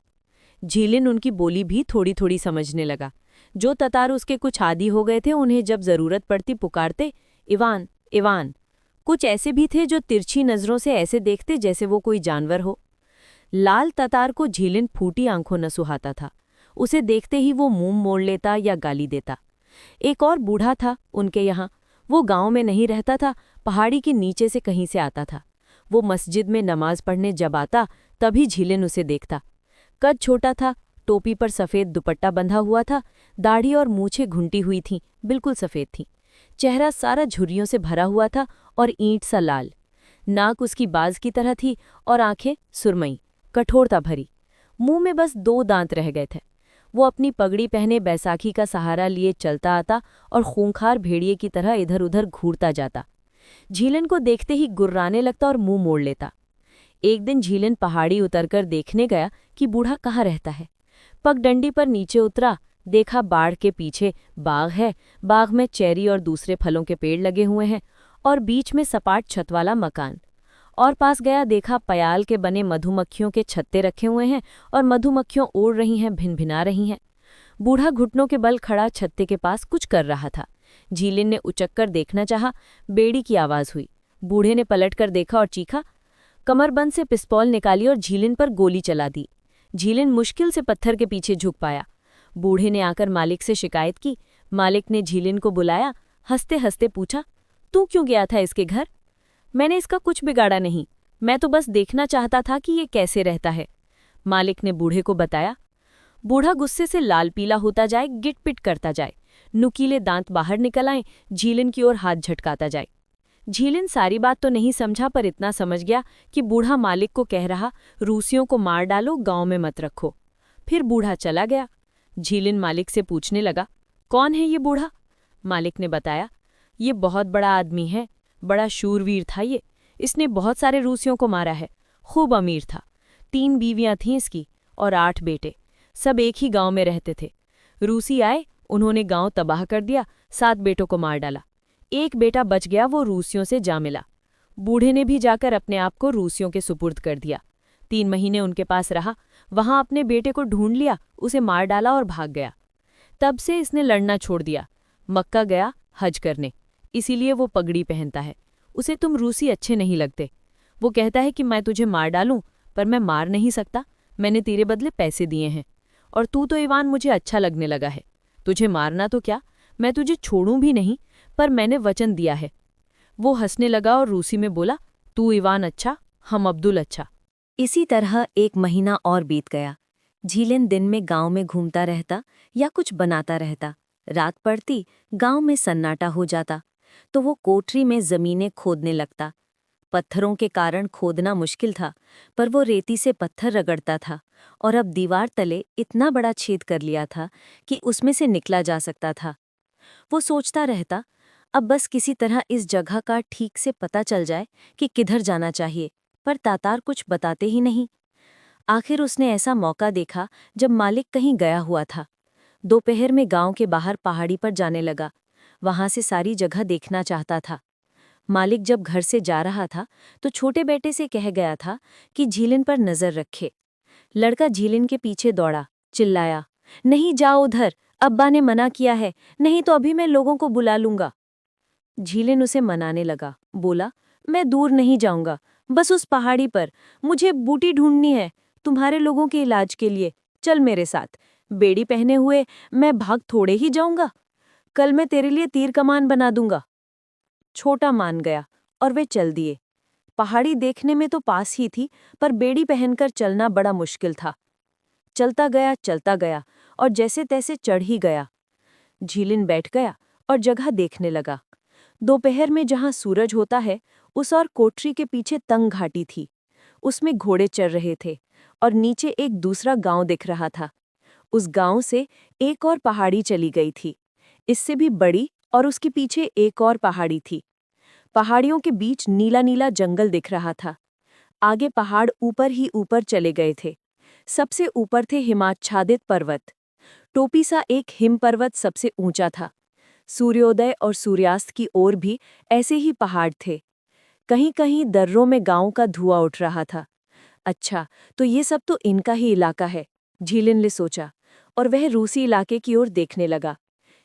झीलिन उनकी बोली भी थोड़ी थोड़ी समझने लगा। जो ततार उसके कुछ आदी हो गए थे उन्हें जब जरूरत पड़ती पुकारते, इवान इवान। कुछ ऐसे भी थे जो तिरछी नजरों से ऐसे देखते जैसे वो कोई जानवर हो। लाल ततार को झीलिन फूटी आंखों न सुहाता था। उसे देखते ही वो मुंह मोड़ लेता या गाली देता। एक और बूढ़ा था उनके यहाँ। वो गांव में नहीं रहता था, पहाड़ी के नीचे से कहीं से आता था। वो मस्जिद में नमाज पढ़ने जब आता तभी झीलिन उसे देखता। कद छोटा था, टोपी पर सफ़ेद दुपट्टा बंधा हुआ था, दाढ़ी और मूछें घुंटी हुई थीं, बिल्कुल सफ़ेद थीं। चेहरा सारा झुर्रियों से भरा हुआ था और ईंट सा लाल। नाक उसकी बाज की तरह थी और आंखें सुरमई, कठोरता भरी। मुंह में बस 2 दांत रह गए थे। वो अपनी पगड़ी पहने बैसाखी का सहारा लिए चलता आता और खूंखार भेड़िए की तरह इधर उधर घूरता जाता। झीलन को देखते ही गुर्राने लगता और मुंह मोड़ लेता। एक दिन झीलन पहाड़ी उतरकर देखने गया कि बूढ़ा कहाँ रहता है। पगडंडी पर नीचे उतरा, देखा बाढ़ के पीछे बाग है। बाग में चेरी और दूसरे फलों के पेड़ लगे हुए हैं और बीच में सपाट छत वाला मकान। और पास गया, देखा पयाल के बने मधुमक्खियों के छत्ते रखे हुए हैं और मधुमक्खियां उड़ रही हैं, भिनभिना रही हैं। बूढ़ा घुटनों के बल खड़ा छत्ते के पास कुछ कर रहा था। झीलिन ने उचक्कर देखना चाहा, बेड़ी की आवाज हुई। बूढ़े ने पलटकर देखा और चीखा। कमरबंद से पिस्तौल निकाली और झीलिन पर गोली चला दी। झीलिन मुश्किल से पत्थर के पीछे झुक पाया। बूढ़े ने आकर मालिक से शिकायत की। मालिक ने झीलिन को बुलाया, हंसते हंसते पूछा, तू क्यों गया था इसके घर? मैंने इसका कुछ बिगाड़ा नहीं, मैं तो बस देखना चाहता था कि ये कैसे रहता है, मालिक ने बूढ़े को बताया। बूढ़ा गुस्से से लाल पीला होता जाए, गिटपिट करता जाए, नुकीले दांत बाहर निकल आए, झीलिन की ओर हाथ झटकाता जाए। झीलिन सारी बात तो नहीं समझा, पर इतना समझ गया कि बूढ़ा मालिक को कह रहा, रूसियों को मार डालो, गांव में मत रखो। फिर बूढ़ा चला गया। झीलिन मालिक से पूछने लगा, कौन है ये बूढ़ा? मालिक ने बताया, ये बहुत बड़ा आदमी है, बड़ा शूरवीर था ये। इसने बहुत सारे रूसियों को मारा है, खूब अमीर था। 3 बीवियां थीं इसकी और 8 बेटे, सब एक ही गांव में रहते थे। रूसी आए, उन्होंने गांव तबाह कर दिया, 7 बेटों को मार डाला। एक बेटा बच गया, वो रूसियों से जा मिला। बूढ़े ने भी जाकर अपने आप को रूसियों के सुपुर्द कर दिया। 3 महीने उनके पास रहा, वहां अपने बेटे को ढूंढ लिया, उसे मार डाला और भाग गया। तब से इसने लड़ना छोड़ दिया। मक्का गया हज करने, इसीलिए वो पगड़ी पहनता है। उसे तुम रूसी अच्छे नहीं लगते। वो कहता है कि मैं तुझे मार डालूं, पर मैं मार नहीं सकता, मैंने तेरे बदले पैसे दिए हैं। और तू तो इवान मुझे अच्छा लगने लगा है। तुझे मारना तो क्या, मैं तुझे छोड़ूं भी नहीं, पर मैंने वचन दिया है। वो हंसने लगा और रूसी में बोला, तू इवान अच्छा, हम अब्दुल अच्छा। इसी तरह 1 महीना और बीत गया। झीलिन दिन में गांव में घूमता रहता या कुछ बनाता रहता। रात पड़ती, गांव में सन्नाटा हो जाता, तो वो कोठरी में जमीनें खोदने लगता। पत्थरों के कारण खोदना मुश्किल था, पर वो रेती से पत्थर रगड़ता था और अब दीवार तले इतना बड़ा छेद कर लिया था कि उसमें से निकला जा सकता था। वो सोचता रहता, अब बस किसी तरह इस जगह का ठीक से पता चल जाए कि किधर जाना चाहिए, पर तातार कुछ बताते ही नहीं। आखिर उसने ऐसा मौका देखा जब मालिक कहीं गया हुआ था। दोपहर में गांव के बाहर पहाड़ी पर जाने लगा, वहां से सारी जगह देखना चाहता था। मालिक जब घर से जा रहा था तो छोटे बेटे से कह गया था कि झीलिन पर नजर रखे। लड़का झीलिन के पीछे दौड़ा, चिल्लाया, नहीं जाओ उधर, अब्बा ने मना किया है, नहीं तो अभी मैं लोगों को बुला लूंगा। झीलिन उसे मनाने लगा, बोला, मैं दूर नहीं जाऊंगा, बस उस पहाड़ी पर, मुझे बूटी ढूंढनी है तुम्हारे लोगों के इलाज के लिए, चल मेरे साथ। बेड़ी पहने हुए मैं भाग थोड़े ही जाऊंगा, कल मैं तेरे लिए तीर कमान बना दूंगा। छोटा मान गया और वे चल दिए। पहाड़ी देखने में तो पास ही थी, पर बेड़ी पहनकर चलना बड़ा मुश्किल था। चलता गया और जैसे तैसे चढ़ ही गया। झीलिन बैठ गया और जगह देखने लगा। दोपहर में जहां सूरज होता है, उस और कोठरी के पीछे तंग घाटी थी। उसमें घोड़े चर रहे थे और नीचे एक दूसरा गांव दिख रहा था। उस गांव से एक और पहाड़ी चली गई थी, इससे भी बड़ी, और उसके पीछे एक और पहाड़ी थी। पहाड़ियों के बीच नीला नीला जंगल दिख रहा था। आगे पहाड़ ऊपर ही ऊपर चले गए थे। सबसे ऊपर थे हिमाच्छादित पर्वत। टोपी सा एक हिम पर्वत सबसे ऊंचा था। सूर्योदय और सूर्यास्त की ओर भी ऐसे ही पहाड़ थे। कहीं कहीं दर्रों में गांव का धुआं उठ रहा था। अच्छा, तो ये सब तो इनका ही इलाका है, झीलिन ने सोचा। और वह रूसी इलाके की ओर देखने लगा।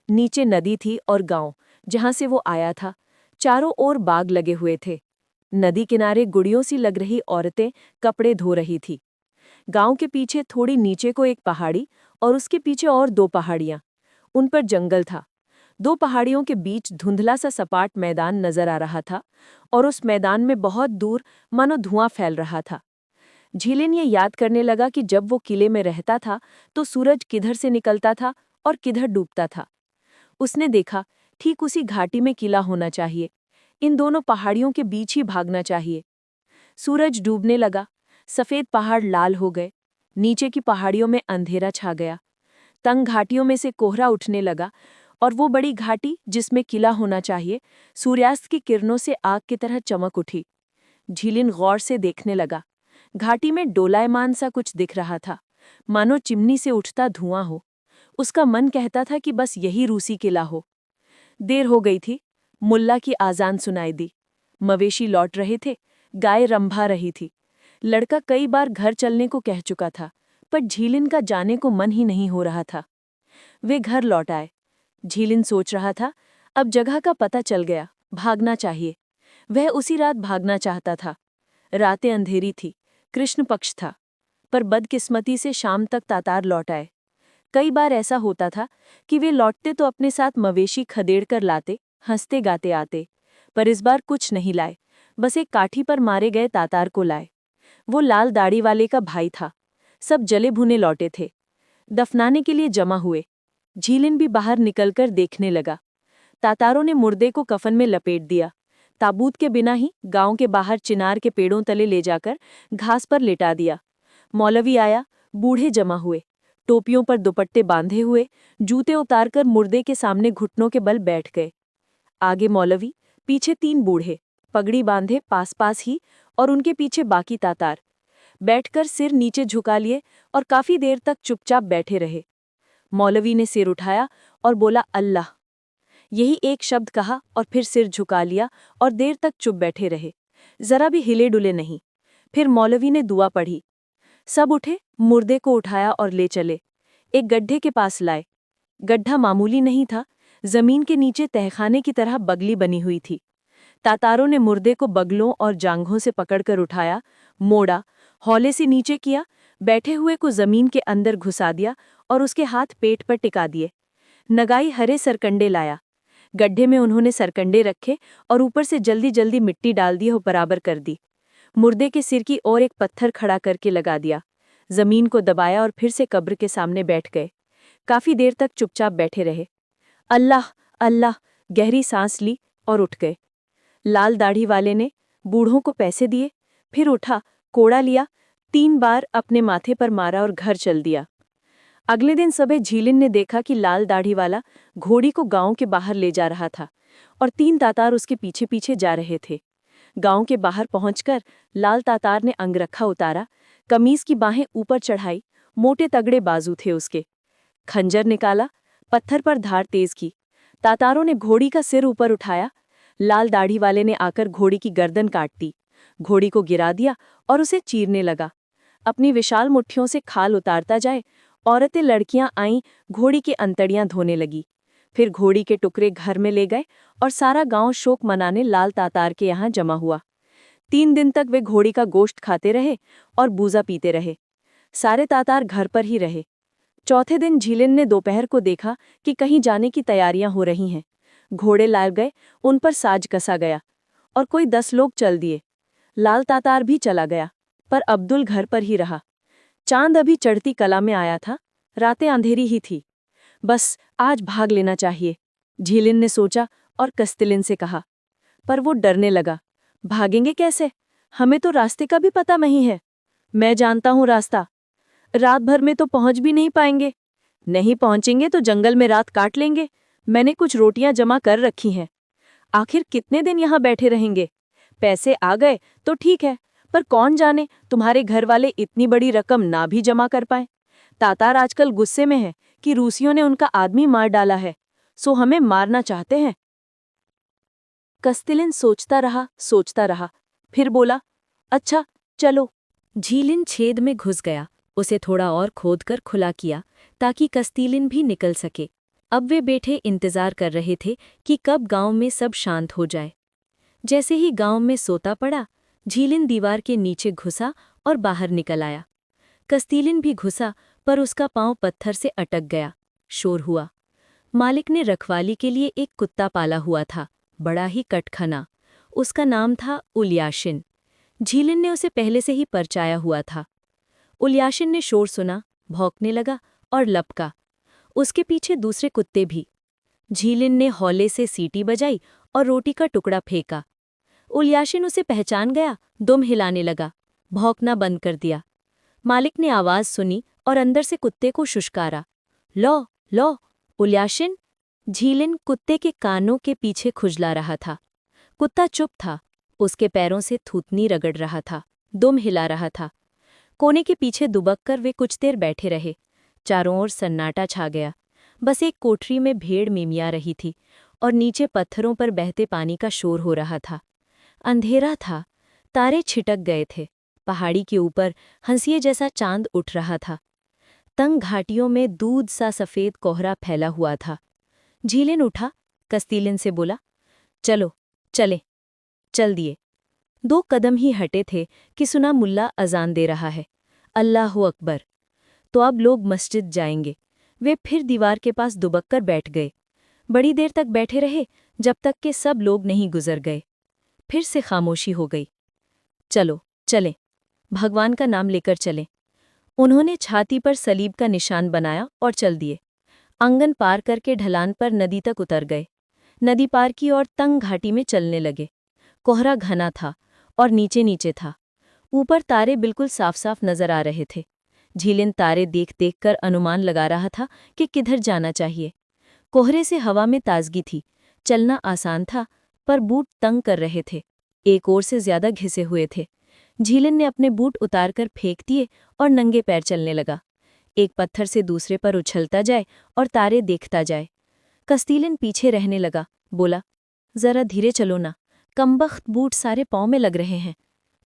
नीचे नदी थी और गांव, जहां से वो आया था। चारों ओर बाग लगे हुए थे। नदी किनारे गुड़ियों सी लग रही औरतें कपड़े धो रही थी। गांव के पीछे थोड़ी नीचे को एक पहाड़ी और उसके पीछे और 2 पहाड़ियां। उन पर जंगल था। 2 पहाड़ियों के बीच धुंधला सा सपाट मैदान नजर आ रहा था और उस मैदान में बहुत दूर मानो धुआं फैल रहा था। झीलिन ये याद करने लगा कि जब वो किले में रहता था तो सूरज किधर से निकलता था और किधर डूबता था। उसने देखा, ठीक उसी घाटी में किला होना चाहिए। इन दोनों पहाड़ियों के बीच ही भागना चाहिए। सूरज डूबने लगा, सफेद पहाड़ लाल हो गए, नीचे की पहाड़ियों में अंधेरा छा गया। तंग घाटियों में से कोहरा उठने लगा और वो बड़ी घाटी जिसमें किला होना चाहिए, सूर्यास्त की किरणों से आग की तरह चमक उठी। झीलिन गौर से देखने लगा। घाटी में डोलायमान सा कुछ दिख रहा था, मानो चिमनी से उठता धुआं हो। उसका मन कहता था कि बस यही रूसी किला हो। देर हो गई थी। मुल्ला की आजान सुनाई दी। मवेशी लौट रहे थे, गाय रंभा रही थी। लड़का कई बार घर चलने को कह चुका था, पर झीलिन का जाने को मन ही नहीं हो रहा था। वे घर लौट आए। झीलिन सोच रहा था, अब जगह का पता चल गया, भागना चाहिए। वह उसी रात भागना चाहता था। रातें अंधेरी थी, कृष्ण पक्ष था, पर बदकिस्मती से शाम तक तातार लौट आए। कई बार ऐसा होता था कि वे लौटते तो अपने साथ मवेशी खदेड़ कर लाते, हंसते गाते आते, पर इस बार कुछ नहीं लाए, बस एक काठी पर मारे गए तातार को लाए। वो लाल दाढ़ी वाले का भाई था। सब जले भुने लौटे थे, दफनाने के लिए जमा हुए। झीलिन भी बाहर निकलकर देखने लगा। तातारों ने मुर्दे को कफन में लपेट दिया। ताबूत के बिना ही गांव के बाहर चिनार के पेड़ों तले ले जाकर घास पर लिटा दिया। मौलवी आया, बूढ़े जमा हुए, टोपियों पर दुपट्टे बांधे हुए, जूते उतारकर मुर्दे के सामने घुटनों के बल बैठ गए। आगे मौलवी, पीछे 3 बूढ़े, पगड़ी बांधे पास पास ही, और उनके पीछे बाकी तातार। बैठकर सिर नीचे झुका लिए और काफी देर तक चुपचाप बैठे रहे। मौलवी ने सिर उठाया और बोला, अल्लाह। यही एक शब्द कहा और फिर सिर झुका लिया और देर तक चुप बैठे रहे, जरा भी हिले डुले नहीं। फिर मौलवी ने दुआ पढ़ी। सब उठे, मुर्दे को उठाया और ले चले। एक गड्ढे के पास लाए। गड्ढा मामूली नहीं था, जमीन के नीचे तहखाने की तरह बगली बनी हुई थी। तातारों ने मुर्दे को बगलों और जांघों से पकड़कर उठाया, मोड़ा, हौले से नीचे किया, बैठे हुए को जमीन के अंदर घुसा दिया और उसके हाथ पेट पर टिका दिए। नगाई हरे सरकंडे लाया। गड्ढे में उन्होंने सरकंडे रखे और ऊपर से जल्दी जल्दी मिट्टी डाल दी और बराबर कर दी। मुर्दे के सिर की ओर एक पत्थर खड़ा करके लगा दिया। जमीन को दबाया और फिर से कब्र के सामने बैठ गए। काफी देर तक चुपचाप बैठे रहे। अल्लाह अल्लाह, गहरी सांस ली और उठ गए। लाल दाढ़ी वाले ने बूढ़ों को पैसे दिए, फिर उठा, कोड़ा लिया, 3 बार अपने माथे पर मारा और घर चल दिया। अगले दिन सुबह झीलिन ने देखा कि लाल दाढ़ी वाला घोड़ी को गांव के बाहर ले जा रहा था और 3 तातार उसके पीछे पीछे जा रहे थे। गांव के बाहर पहुंचकर लाल तातार ने अंगरखा उतारा, कमीज की बाहें ऊपर चढ़ाई, मोटे तगड़े बाजू थे उसके। खंजर निकाला, पत्थर पर धार तेज की। तातारों ने घोड़ी का सिर ऊपर उठाया। लाल दाढ़ी वाले ने आकर घोड़ी की गर्दन काट दी, घोड़ी को गिरा दिया और उसे चीरने लगा। अपनी विशाल मुट्ठियों से खाल उतारता जाए। औरतें लड़कियां आईं, घोड़ी की अंतड़ियां धोने लगी। फिर घोड़ी के टुकड़े घर में ले गए और सारा गांव शोक मनाने लाल तातार के यहाँ जमा हुआ। 3 दिन तक वे घोड़ी का गोश्त खाते रहे और बूजा पीते रहे। सारे तातार घर पर ही रहे। चौथे दिन झीलिन ने दोपहर को देखा कि कहीं जाने की तैयारियां हो रही हैं। घोड़े लाए गए, उन पर साज कसा गया और कोई 10 लोग चल दिए। लाल तातार भी चला गया, पर अब्दुल घर पर ही रहा। चांद अभी चढ़ती कला में आया था, रातें अंधेरी ही थी। बस आज भाग लेना चाहिए, झीलिन ने सोचा और कस्तिलिन से कहा। पर वो डरने लगा। भागेंगे कैसे? हमें तो रास्ते का भी पता नहीं है। मैं जानता हूँ रास्ता। रात भर में तो पहुंच भी नहीं पाएंगे। नहीं पहुंचेंगे तो जंगल में रात काट लेंगे। मैंने कुछ रोटियां जमा कर रखी हैं। आखिर कितने दिन यहाँ बैठे रहेंगे? पैसे आ गए तो ठीक है, पर कौन जाने तुम्हारे घर वाले इतनी बड़ी रकम ना भी जमा कर पाए। तातार आजकल गुस्से में है कि रूसियों ने उनका आदमी मार डाला है, सो हमें मारना चाहते हैं। कस्तिलिन सोचता रहा, फिर बोला, अच्छा चलो। झीलिन छेद में घुस गया। उसे थोड़ा और खोदकर खुला किया ताकि कस्तीलिन भी निकल सके। अब वे बैठे इंतजार कर रहे थे कि कब गांव में सब शांत हो जाए। जैसे ही गांव में सोता पड़ा, झीलिन दीवार के नीचे घुसा और बाहर निकल आया। कस्तीलिन भी घुसा, पर उसका पांव पत्थर से अटक गया। शोर हुआ। मालिक ने रखवाली के लिए एक कुत्ता पाला हुआ था, बड़ा ही कटखना। उसका नाम था उल्याशिन। झीलिन ने उसे पहले से ही परचाया हुआ था। उल्याशिन ने शोर सुना, भौंकने लगा और लपका। उसके पीछे दूसरे कुत्ते भी। झीलिन ने हौले से सीटी बजाई और रोटी का टुकड़ा फेंका। उल्याशिन उसे पहचान गया, दुम हिलाने लगा, भौंकना बंद कर दिया। मालिक ने आवाज सुनी और अंदर से कुत्ते को शुष्कारा। लो लो उल्याशिन। झीलिन कुत्ते के कानों के पीछे खुजला रहा था। कुत्ता चुप था, उसके पैरों से थूथनी रगड़ रहा था, दुम हिला रहा था। कोने के पीछे दुबक कर वे कुछ देर बैठे रहे। चारों ओर सन्नाटा छा गया। बस एक कोठरी में भेड़ मिमिया रही थी और नीचे पत्थरों पर बहते पानी का शोर हो रहा था। अंधेरा था, तारे छिटक गए थे। पहाड़ी के ऊपर हंसिए जैसा चांद उठ रहा था। तंग घाटियों में दूध सा सफेद कोहरा फैला हुआ था। झीलिन उठा, कस्तीलिन से बोला, चलो चले। चल दिए। 2 कदम ही हटे थे कि सुना मुल्ला अजान दे रहा है, अल्लाहु अकबर। तो अब लोग मस्जिद जाएंगे। वे फिर दीवार के पास दुबक कर बैठ गए। बड़ी देर तक बैठे रहे, जब तक कि सब लोग नहीं गुजर गए। फिर से खामोशी हो गई। चलो चलें, भगवान का नाम लेकर चलें। उन्होंने छाती पर सलीब का निशान बनाया और चल दिए। आंगन पार करके ढलान पर नदी तक उतर गए। नदी पार की और तंग घाटी में चलने लगे। कोहरा घना था और नीचे नीचे था। ऊपर तारे बिल्कुल साफ साफ नजर आ रहे थे। झीलिन तारे देख देख कर अनुमान लगा रहा था कि किधर जाना चाहिए। कोहरे से हवा में ताजगी थी, चलना आसान था, पर बूट तंग कर रहे थे, एक ओर से ज्यादा घिसे हुए थे। झीलिन ने अपने बूट उतारकर फेंक दिए और नंगे पैर चलने लगा। एक पत्थर से दूसरे पर उछलता जाए और तारे देखता जाए। कस्तीलिन पीछे रहने लगा, बोला, जरा धीरे चलो ना, कमबख्त बूट सारे पाँव में लग रहे हैं,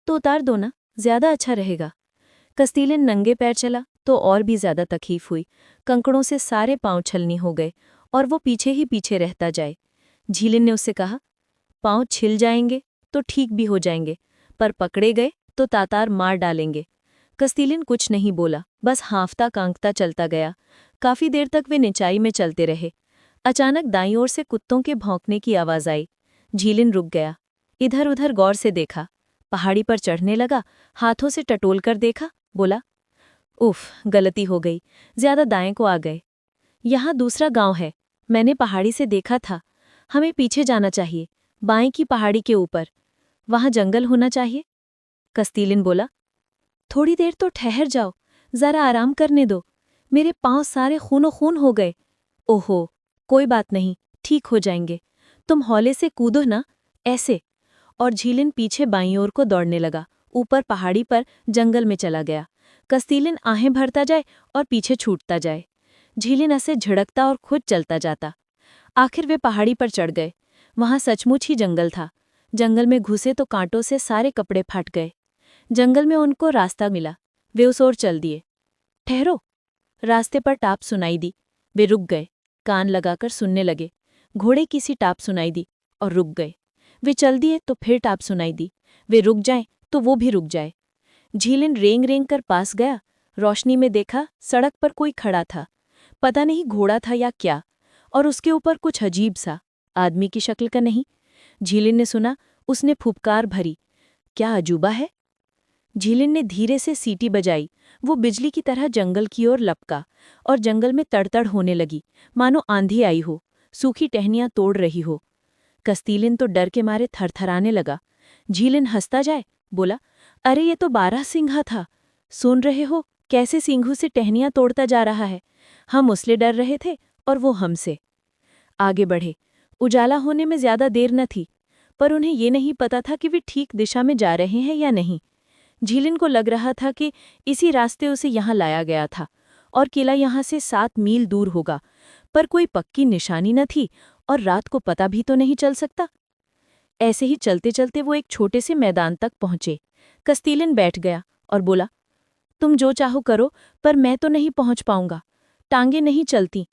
तो उतार दो ना, ज्यादा अच्छा रहेगा। कस्तीलिन नंगे पैर चला तो और भी ज्यादा तकलीफ हुई। कंकड़ों से सारे पाँव छलनी हो गए और वो पीछे ही पीछे रहता जाए। झीलिन ने उससे कहा, पाँव छिल जाएंगे तो ठीक भी हो जाएंगे, पर पकड़े गए तो तातार मार डालेंगे। कस्तीलिन कुछ नहीं बोला, बस हाँफता कांकता चलता गया। काफी देर तक वे निचाई में चलते रहे। अचानक दाईं ओर से कुत्तों के भौंकने की आवाज आई। झीलिन रुक गया, इधर उधर गौर से देखा। पहाड़ी पर चढ़ने लगा, हाथों से टटोल कर देखा, बोला, उफ, गलती हो गई, ज्यादा दाएं को आ गए। यहाँ दूसरा गांव है, मैंने पहाड़ी से देखा था। हमें पीछे जाना चाहिए, बाएं की पहाड़ी के ऊपर, वहां जंगल होना चाहिए। कस्तीलिन बोला, थोड़ी देर तो ठहर जाओ, जरा आराम करने दो, मेरे पांव सारे खूनो खून हो गए। ओहो, कोई बात नहीं, ठीक हो जाएंगे, तुम हौले से कूदो ना, ऐसे। और झीलिन पीछे बाईं ओर को दौड़ने लगा, ऊपर पहाड़ी पर जंगल में चला गया। कस्तीलिन आहें भरता जाए और पीछे छूटता जाए। झीलिन ऐसे झिड़कता और खुद चलता जाता। आखिर वे पहाड़ी पर चढ़ गए। वहां सचमुच ही जंगल था। जंगल में घुसे तो कांटों से सारे कपड़े फट गए। जंगल में उनको रास्ता मिला, वे उस ओर चल दिए। ठहरो, रास्ते पर टाप सुनाई दी। वे रुक गए, कान लगाकर सुनने लगे। घोड़े की सी टाप सुनाई दी और रुक गए। वे चल दिए तो फिर टाप सुनाई दी। वे रुक जाएं तो वो भी रुक जाए। झीलिन रेंग रेंग कर पास गया। रोशनी में देखा, सड़क पर कोई खड़ा था। पता नहीं घोड़ा था या क्या, और उसके ऊपर कुछ अजीब सा, आदमी की शक्ल का नहीं। झीलिन ने सुना, उसने फुफकार भरी, क्या अजूबा है। झीलिन ने धीरे से सीटी बजाई। वो बिजली की तरह जंगल की ओर लपका और जंगल में तड़तड़ होने लगी, मानो आंधी आई हो, सूखी टहनियां तोड़ रही हो। कस्तीलिन तो डर के मारे थरथराने लगा। झीलिन हंसता जाए, बोला, अरे ये तो बारहसिंघा था। सुन रहे हो कैसे सींघों से टहनियां तोड़ता जा रहा है। हम उससे डर रहे थे और वो हमसे। आगे बढ़े। उजाला होने में ज्यादा देर न थी, पर उन्हें ये नहीं पता था कि वे ठीक दिशा में जा रहे हैं या नहीं। झीलिन को लग रहा था कि इसी रास्ते उसे यहाँ लाया गया था और किला यहाँ से 7 मील दूर होगा, पर कोई पक्की निशानी न थी और रात को पता भी तो नहीं चल सकता। ऐसे ही चलते चलते वो एक छोटे से मैदान तक पहुंचे। कस्तीलिन बैठ गया और बोला, तुम जो चाहो करो, पर मैं तो नहीं पहुंच पाऊंगा, टांगे नहीं चलती।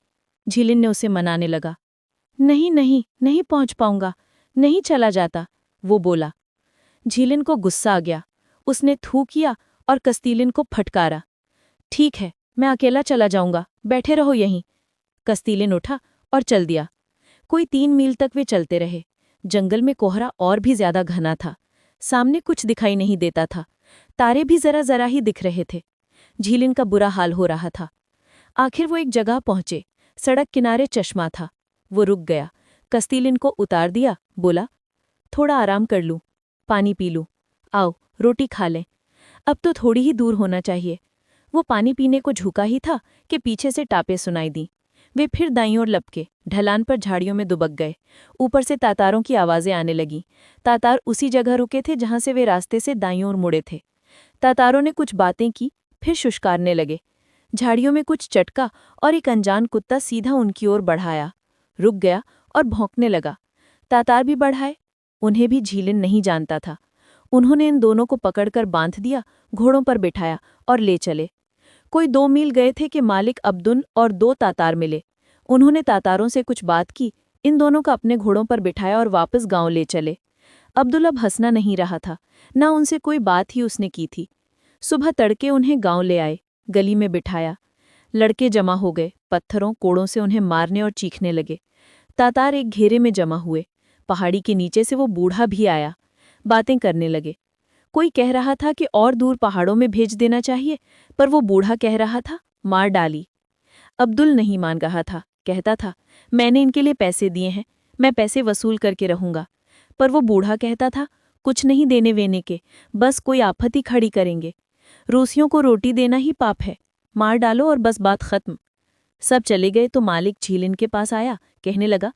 झीलिन ने उसे मनाने लगा। नहीं नहीं, नहीं पहुंच पाऊंगा, नहीं चला जाता, वो बोला। झीलिन को गुस्सा आ गया। उसने थू किया और कस्तीलिन को फटकारा। ठीक है, मैं अकेला चला जाऊंगा, बैठे रहो यहीं। कस्तीलिन उठा और चल दिया। कोई 3 मील तक वे चलते रहे। जंगल में कोहरा और भी ज्यादा घना था। सामने कुछ दिखाई नहीं देता था। तारे भी जरा जरा ही दिख रहे थे। झीलिन का बुरा हाल हो रहा था। आखिर वो एक जगह पहुंचे। सड़क किनारे चश्मा था। वो रुक गया, कस्तीलिन को उतार दिया, बोला, थोड़ा आराम कर लूं, पानी पी लूं, आओ रोटी खा लें। अब तो थोड़ी ही दूर होना चाहिए। वो पानी पीने को झुका ही था कि पीछे से टापे सुनाई दी। वे फिर दाईं ओर लपके, ढलान पर झाड़ियों में दुबक गए। ऊपर से तातारों की आवाजें आने लगीं। तातार उसी जगह रुके थे जहां से वे रास्ते से दाईं ओर मुड़े थे। तातारों ने कुछ बातें की, फिर शुष्कारने लगे। झाड़ियों में कुछ चटका और एक अनजान कुत्ता सीधा उनकी ओर बढ़ाया, रुक गया और भौंकने लगा। तातार भी बढ़ाए। उन्हें भी झीलिन नहीं जानता था। उन्होंने इन दोनों को पकड़कर बांध दिया, घोड़ों पर बिठाया और ले चले। कोई 2 मील गए थे कि मालिक अब्दुल और 2 तातार मिले। उन्होंने तातारों से कुछ बात की, इन दोनों को अपने घोड़ों पर बिठाया और वापस गांव ले चले। अब्दुल अब हंसना नहीं रहा था, न उनसे कोई बात ही उसने की थी। सुबह तड़के उन्हें गांव ले आए, गली में बिठाया। लड़के जमा हो गए, पत्थरों कोड़ों से उन्हें मारने और चीखने लगे। तातार एक घेरे में जमा हुए। पहाड़ी के नीचे से वो बूढ़ा भी आया। बातें करने लगे। कोई कह रहा था कि और दूर पहाड़ों में भेज देना चाहिए, पर वो बूढ़ा कह रहा था, मार डाली। अब्दुल नहीं मान रहा था, कहता था, मैंने इनके लिए पैसे दिए हैं, मैं पैसे वसूल करके रहूंगा। पर वो बूढ़ा कहता था, कुछ नहीं देने वेने के, बस कोई आफत ही खड़ी करेंगे। रूसियों को रोटी देना ही पाप है, मार डालो और बस बात खत्म। सब चले गए तो मालिक झीलिन के पास आया, कहने लगा,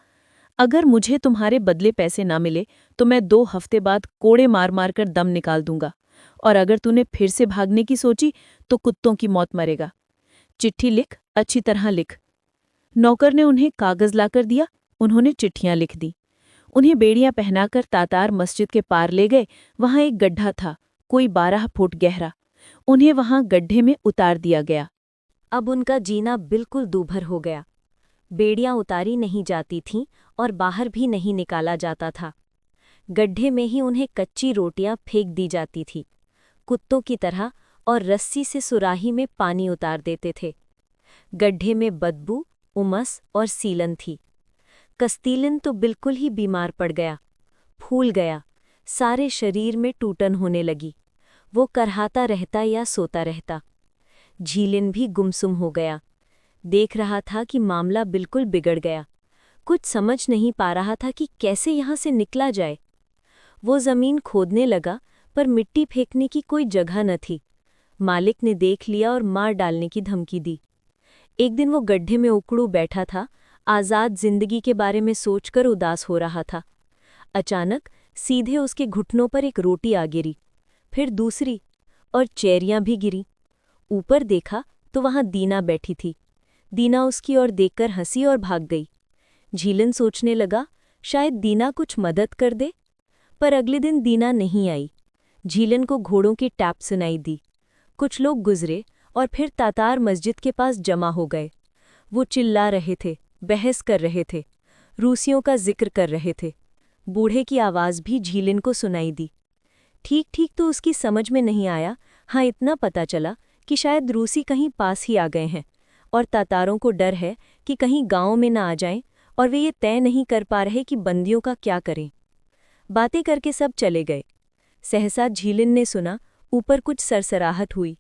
अगर मुझे तुम्हारे बदले पैसे ना मिले तो मैं 2 हफ्ते बाद कोड़े मार मार कर दम निकाल दूंगा, और अगर तूने फिर से भागने की सोची तो कुत्तों की मौत मरेगा। चिट्ठी लिख, अच्छी तरह लिख। नौकर ने उन्हें कागज लाकर दिया। उन्होंने चिट्ठियां लिख दी। उन्हें बेड़ियां पहनाकर तातार मस्जिद के पार ले गए। वहां एक गड्ढा था, कोई 12 फुट गहरा। उन्हें वहां गड्ढे में उतार दिया गया। अब उनका जीना बिल्कुल दूभर हो गया। बेड़ियां उतारी नहीं जाती थीं और बाहर भी नहीं निकाला जाता था। गड्ढे में ही उन्हें कच्ची रोटियां फेंक दी जाती थी, कुत्तों की तरह, और रस्सी से सुराही में पानी उतार देते थे। गड्ढे में बदबू, उमस और सीलन थी। कस्तीलिन तो बिल्कुल ही बीमार पड़ गया, फूल गया, सारे शरीर में टूटन होने लगी। वो करहाता रहता या सोता रहता। झीलिन भी गुमसुम हो गया। देख रहा था कि मामला बिल्कुल बिगड़ गया। कुछ समझ नहीं पा रहा था कि कैसे यहाँ से निकला जाए। वो जमीन खोदने लगा, पर मिट्टी फेंकने की कोई जगह न थी। मालिक ने देख लिया और मार डालने की धमकी दी। एक दिन वो गड्ढे में उकड़ू बैठा था, आज़ाद जिंदगी के बारे में सोचकर उदास हो रहा था। अचानक सीधे उसके घुटनों पर एक रोटी आ गिरी, फिर दूसरी, और चेरियां भी गिरी। ऊपर देखा तो वहां दीना बैठी थी। दीना उसकी ओर देखकर हंसी और भाग गई। झीलिन सोचने लगा, शायद दीना कुछ मदद कर दे, पर अगले दिन दीना नहीं आई। झीलिन को घोड़ों की टैप सुनाई दी। कुछ लोग गुजरे और फिर तातार मस्जिद के पास जमा हो गए। वो चिल्ला रहे थे, बहस कर रहे थे, रूसियों का जिक्र कर रहे थे। बूढ़े की आवाज़ भी झीलिन को सुनाई दी। ठीक ठीक तो उसकी समझ में नहीं आया। हाँ, इतना पता चला कि शायद रूसी कहीं पास ही आ गए हैं, और तातारों को डर है कि कहीं गांव में न आ जाएं, और वे ये तय नहीं कर पा रहे कि बंदियों का क्या करें। बातें करके सब चले गए। सहसा झीलिन ने सुना, ऊपर कुछ सरसराहट हुई।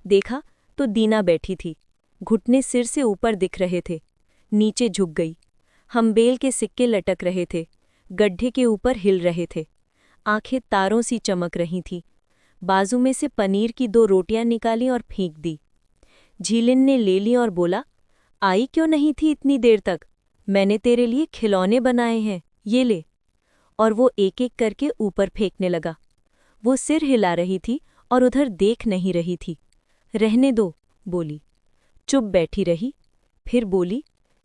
देखा तो दीना बैठी थी। घुटने सिर से ऊपर दिख रहे थे, नीचे झुक गई। हम्बेल के सिक्के लटक रहे थे, गड्ढे के ऊपर हिल रहे थे। आंखें तारों सी चमक रही थीं। बाजू में से पनीर की 2 रोटियां निकाली और फेंक दी। झीलिन ने ले ली और बोला, आई क्यों नहीं थी इतनी देर तक? मैंने तेरे लिए खिलौने बनाए हैं, ये ले। और वो एक एक करके ऊपर फेंकने लगा। वो सिर हिला रही थी और उधर देख नहीं रही थी। रहने दो, बोली। चुप बैठी रही। फिर बोली,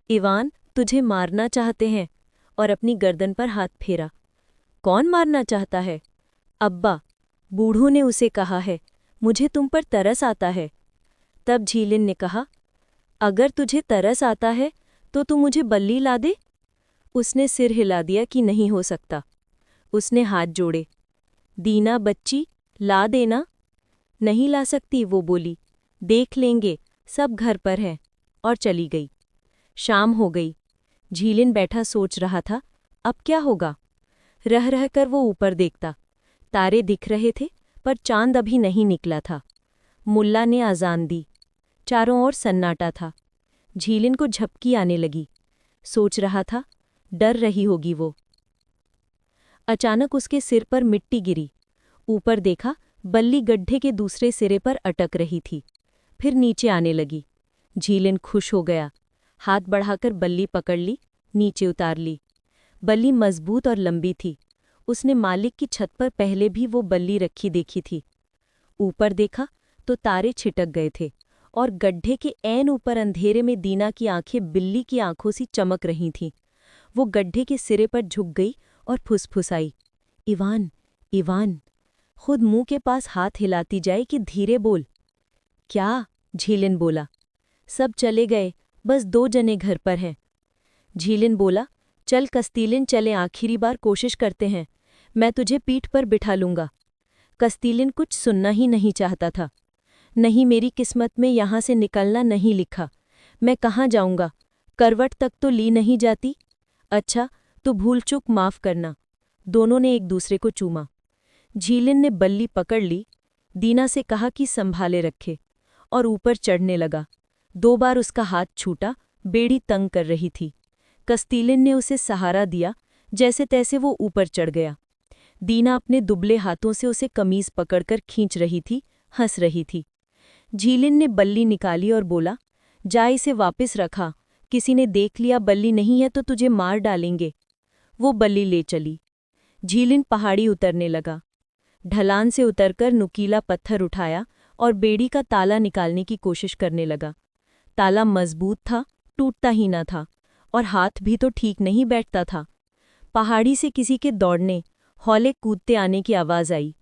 इवान तुझे मारना चाहते हैं, और अपनी गर्दन पर हाथ फेरा। कौन मारना चाहता है? अब्बा, बूढ़ों ने उसे कहा है। मुझे तुम पर तरस आता है। तब झीलिन ने कहा, अगर तुझे तरस आता है तो तू मुझे बल्ली ला दे। उसने सिर हिला दिया कि नहीं हो सकता। उसने हाथ जोड़े। दीना बच्ची, ला देना। नहीं ला सकती, वो बोली। देख लेंगे, सब घर पर है। और चली गई। शाम हो गई। झीलिन बैठा सोच रहा था, अब क्या होगा। रह रहकर वो ऊपर देखता। तारे दिख रहे थे, पर चांद अभी नहीं निकला था। मुल्ला ने अजान दी। चारों ओर सन्नाटा था। झीलिन को झपकी आने लगी। सोच रहा था, डर रही होगी वो। अचानक उसके सिर पर मिट्टी गिरी। ऊपर देखा, बल्ली गड्ढे के दूसरे सिरे पर अटक रही थी। फिर नीचे आने लगी। झीलिन खुश हो गया। हाथ बढ़ाकर बल्ली पकड़ ली, नीचे उतार ली। बल्ली मजबूत और लंबी थी। उसने मालिक की छत पर पहले भी वो बल्ली रखी देखी थी। ऊपर देखा तो तारे छिटक गए थे और गड्ढे के ऐन ऊपर अंधेरे में दीना की आंखें बिल्ली की आंखों सी चमक रही थीं। वो गड्ढे के सिरे पर झुक गई और फुसफुसाई, इवान, इवान। खुद मुंह के पास हाथ हिलाती जाए कि धीरे बोल। क्या? झीलिन बोला। सब चले गए, बस 2 जने घर पर हैं। झीलिन बोला, चल कस्तीलिन, चले, आखिरी बार कोशिश करते हैं। मैं तुझे पीठ पर बिठा लूंगा। कस्तीलिन कुछ सुनना ही नहीं चाहता था। नहीं, मेरी किस्मत में यहाँ से निकलना नहीं लिखा। मैं कहाँ जाऊंगा? करवट तक तो ली नहीं जाती। अच्छा, तो भूल चूक माफ करना। दोनों ने एक दूसरे को चूमा। झीलिन ने बल्ली पकड़ ली, दीना से कहा कि संभाले रखे, और ऊपर चढ़ने लगा। 2 बार उसका हाथ छूटा, बेड़ी तंग कर रही थी। कस्तीलिन ने उसे सहारा दिया, जैसे तैसे वो ऊपर चढ़ गया। दीना अपने दुबले हाथों से उसे कमीज पकड़कर खींच रही थी, हंस रही थी। झीलिन ने बल्ली निकाली और बोला, जा इसे वापस रखा, किसी ने देख लिया बल्ली नहीं है तो तुझे मार डालेंगे। वो बल्ली ले चली। झीलिन पहाड़ी उतरने लगा। ढलान से उतरकर नुकीला पत्थर उठाया और बेड़ी का ताला निकालने की कोशिश करने लगा। ताला मजबूत था, टूटता ही न था, और हाथ भी तो ठीक नहीं बैठता था। पहाड़ी से किसी के दौड़ने, हौले कूदते आने की आवाज़ आई।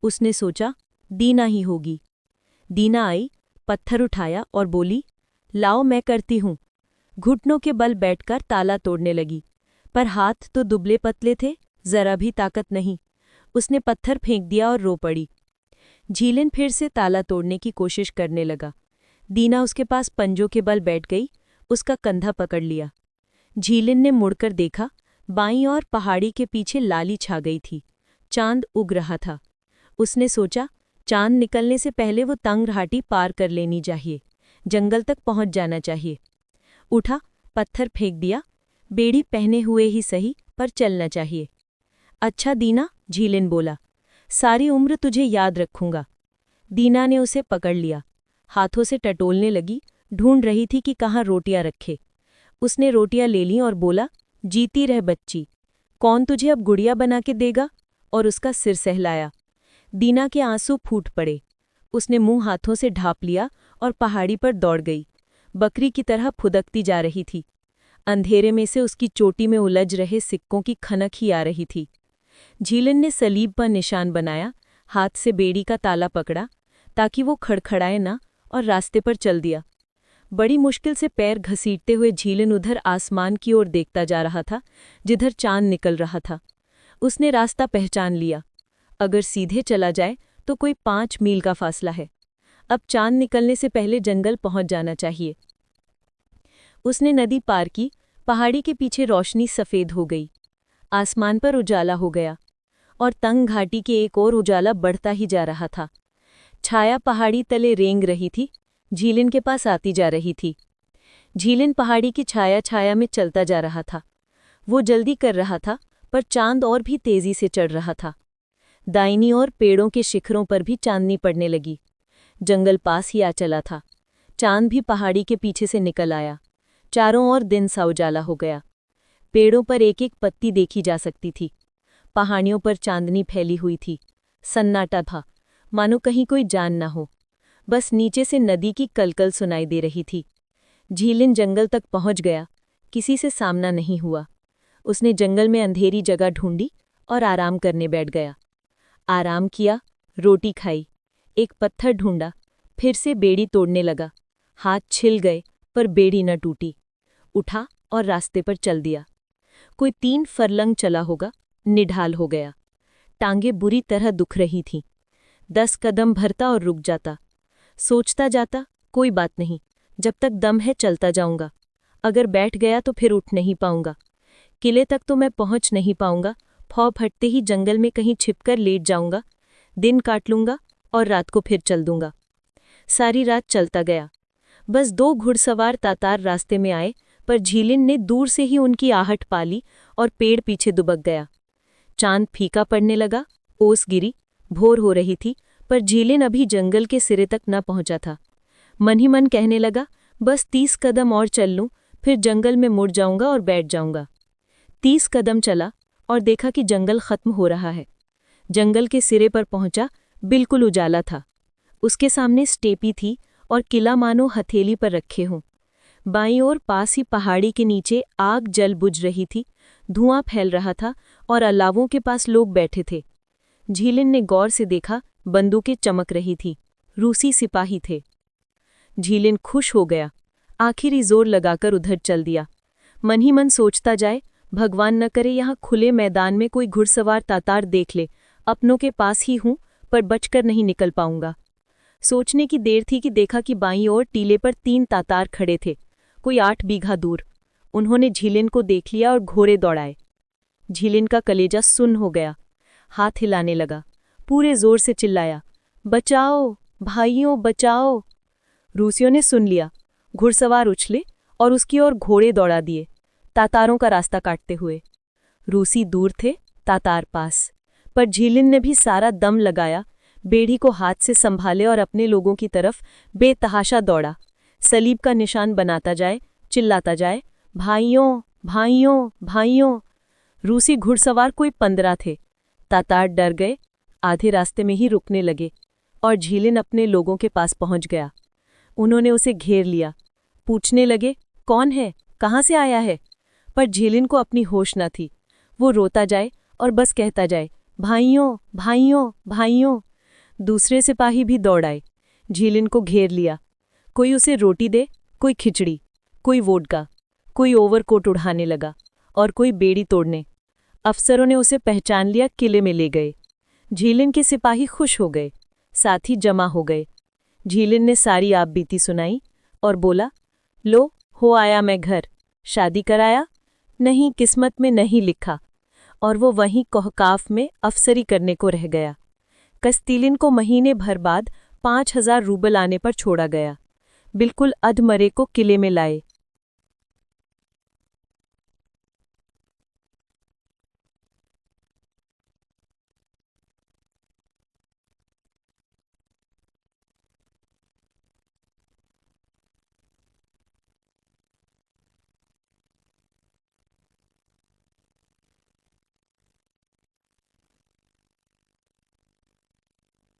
उसने सोचा, दीना ही होगी। दीना आई, पत्थर उठाया और बोली, लाओ मैं करती हूँ। घुटनों के बल बैठकर ताला तोड़ने लगी, पर हाथ तो दुबले पतले थे, जरा भी ताकत नहीं। उसने पत्थर फेंक दिया और रो पड़ी। झीलिन फिर से ताला तोड़ने की कोशिश करने लगा। दीना उसके पास पंजों के बल बैठ गई, उसका कंधा पकड़ लिया। झीलिन ने मुड़कर देखा, बाईं ओर पहाड़ी के पीछे लाली छा गई थी। चांद उग रहा था। उसने सोचा, चांद निकलने से पहले वो तंग घाटी पार कर लेनी चाहिए, जंगल तक पहुंच जाना चाहिए। उठा, पत्थर फेंक दिया। बेड़ी पहने हुए ही सही, पर चलना चाहिए। अच्छा दीना, झीलिन बोला, सारी उम्र तुझे याद रखूंगा। दीना ने उसे पकड़ लिया, हाथों से टटोलने लगी, ढूंढ रही थी कि कहाँ रोटियां रखे। उसने रोटियां ले लीं और बोला, जीती रह बच्ची, कौन तुझे अब गुड़िया बना के देगा? और उसका सिर सहलाया। दीना के आंसू फूट पड़े। उसने मुंह हाथों से ढांप लिया और पहाड़ी पर दौड़ गई। बकरी की तरह फुदकती जा रही थी। अंधेरे में से उसकी चोटी में उलझ रहे सिक्कों की खनक ही आ रही थी। झीलिन ने सलीब पर निशान बनाया, हाथ से बेड़ी का ताला पकड़ा ताकि वो खड़खड़ाए ना, और रास्ते पर चल दिया। बड़ी मुश्किल से पैर घसीटते हुए झीलिन उधर आसमान की ओर देखता जा रहा था, जिधर चांद निकल रहा था। उसने रास्ता पहचान लिया। अगर सीधे चला जाए तो कोई 5 मील का फासला है। अब चांद निकलने से पहले जंगल पहुंच जाना चाहिए। उसने नदी पार की। पहाड़ी के पीछे रोशनी सफ़ेद हो गई। आसमान पर उजाला हो गया, और तंग घाटी के एक और उजाला बढ़ता ही जा रहा था। छाया पहाड़ी तले रेंग रही थी, झीलिन के पास आती जा रही थी। झीलिन पहाड़ी की छाया छाया में चलता जा रहा था। वो जल्दी कर रहा था, पर चांद और भी तेजी से चढ़ रहा था। दाहिनी ओर पेड़ों के शिखरों पर भी चांदनी पड़ने लगी। जंगल पास ही आ चला था। चांद भी पहाड़ी के पीछे से निकल आया। चारों ओर दिन सा उजाला हो गया। पेड़ों पर एक एक पत्ती देखी जा सकती थी। पहाड़ियों पर चांदनी फैली हुई थी। सन्नाटा था, मानो कहीं कोई जान न हो। बस नीचे से नदी की कलकल सुनाई दे रही थी। झीलिन जंगल तक पहुंच गया। किसी से सामना नहीं हुआ। उसने जंगल में अंधेरी जगह ढूंढी और आराम करने बैठ गया। आराम किया, रोटी खाई, एक पत्थर ढूंढा, फिर से बेड़ी तोड़ने लगा। हाथ छिल गए पर बेड़ी न टूटी। उठा और रास्ते पर चल दिया। कोई 3 फरलंग चला होगा, निढाल हो गया। टांगे बुरी तरह दुख रही थीं। 10 कदम भरता और रुक जाता। सोचता जाता, कोई बात नहीं, जब तक दम है चलता जाऊंगा। अगर बैठ गया तो फिर उठ नहीं पाऊंगा। किले तक तो मैं पहुंच नहीं पाऊंगा। फौ फटते ही जंगल में कहीं छिपकर लेट जाऊंगा। दिन काट लूंगा और रात को फिर चल दूंगा। सारी रात चलता गया। बस 2 घुड़सवार तातार रास्ते में आए, पर झीलिन ने दूर से ही उनकी आहट पा ली और पेड़ पीछे दुबक गया। चांद फीका पड़ने लगा, ओस गिरी, भोर हो रही थी, पर झीलिन अभी जंगल के सिरे तक न पहुंचा था। मन ही मन कहने लगा, बस 30 कदम और चल लूं, फिर जंगल में मुड़ जाऊंगा और बैठ जाऊंगा। 30 कदम चला और देखा कि जंगल खत्म हो रहा है। जंगल के सिरे पर पहुंचा, बिल्कुल उजाला था। उसके सामने स्टेपी थी और किला मानो हथेली पर रखे हों। बाईं ओर पास ही पहाड़ी के नीचे आग जल बुझ रही थी, धुआं फैल रहा था और अलावों के पास लोग बैठे थे। झीलिन ने गौर से देखा, बंदूकें चमक रही थी, रूसी सिपाही थे। झीलिन खुश हो गया, आखिर ही जोर लगाकर उधर चल दिया। मन ही मन सोचता जाए, भगवान न करे यहाँ खुले मैदान में कोई घुड़सवार तातार देख ले, अपनों के पास ही हूं पर बचकर नहीं निकल पाऊंगा। सोचने की देर थी कि देखा कि बाईं ओर टीले पर 3 तातार खड़े थे, कोई 8 बीघा दूर। उन्होंने झीलिन को देख लिया और घोड़े दौड़ाए। झीलिन का कलेजा सुन्न हो गया, हाथ हिलाने लगा, पूरे जोर से चिल्लाया, बचाओ भाइयों बचाओ। रूसियों ने सुन लिया, घुड़सवार उछले और उसकी ओर घोड़े दौड़ा दिए, तातारों का रास्ता काटते हुए। रूसी दूर थे, तातार पास, पर झीलिन ने भी सारा दम लगाया, बेड़ी को हाथ से संभाले और अपने लोगों की तरफ बेतहाशा दौड़ा। सलीब का निशान बनाता जाए, चिल्लाता जाए, भाइयों भाइयों भाइयों। रूसी घुड़सवार कोई 15 थे। तातार डर गए, आधे रास्ते में ही रुकने लगे और झीलिन अपने लोगों के पास पहुंच गया। उन्होंने उसे घेर लिया, पूछने लगे, कौन है, कहाँ से आया है? पर झीलिन को अपनी होश न थी। वो रोता जाए और बस कहता जाए, भाइयों भाइयों भाइयों। दूसरे सिपाही भी दौड़ आए, झीलिन को घेर लिया। कोई उसे रोटी दे, कोई खिचड़ी, कोई वोडका, कोई ओवरकोट उड़ाने लगा और कोई बेड़ी तोड़ने। अफसरों ने उसे पहचान लिया, किले में ले गए। झीलिन के सिपाही खुश हो गए, साथी जमा हो गए। झीलिन ने सारी आपबीती सुनाई और बोला, लो हो आया मैं घर। शादी कराया? नहीं, किस्मत में नहीं लिखा। और वो वहीं कोहकाफ में अफसरी करने को रह गया। कस्तीलिन को महीने भर बाद 5000 रूबल आने पर छोड़ा गया। बिल्कुल अधमरे को किले में लाए।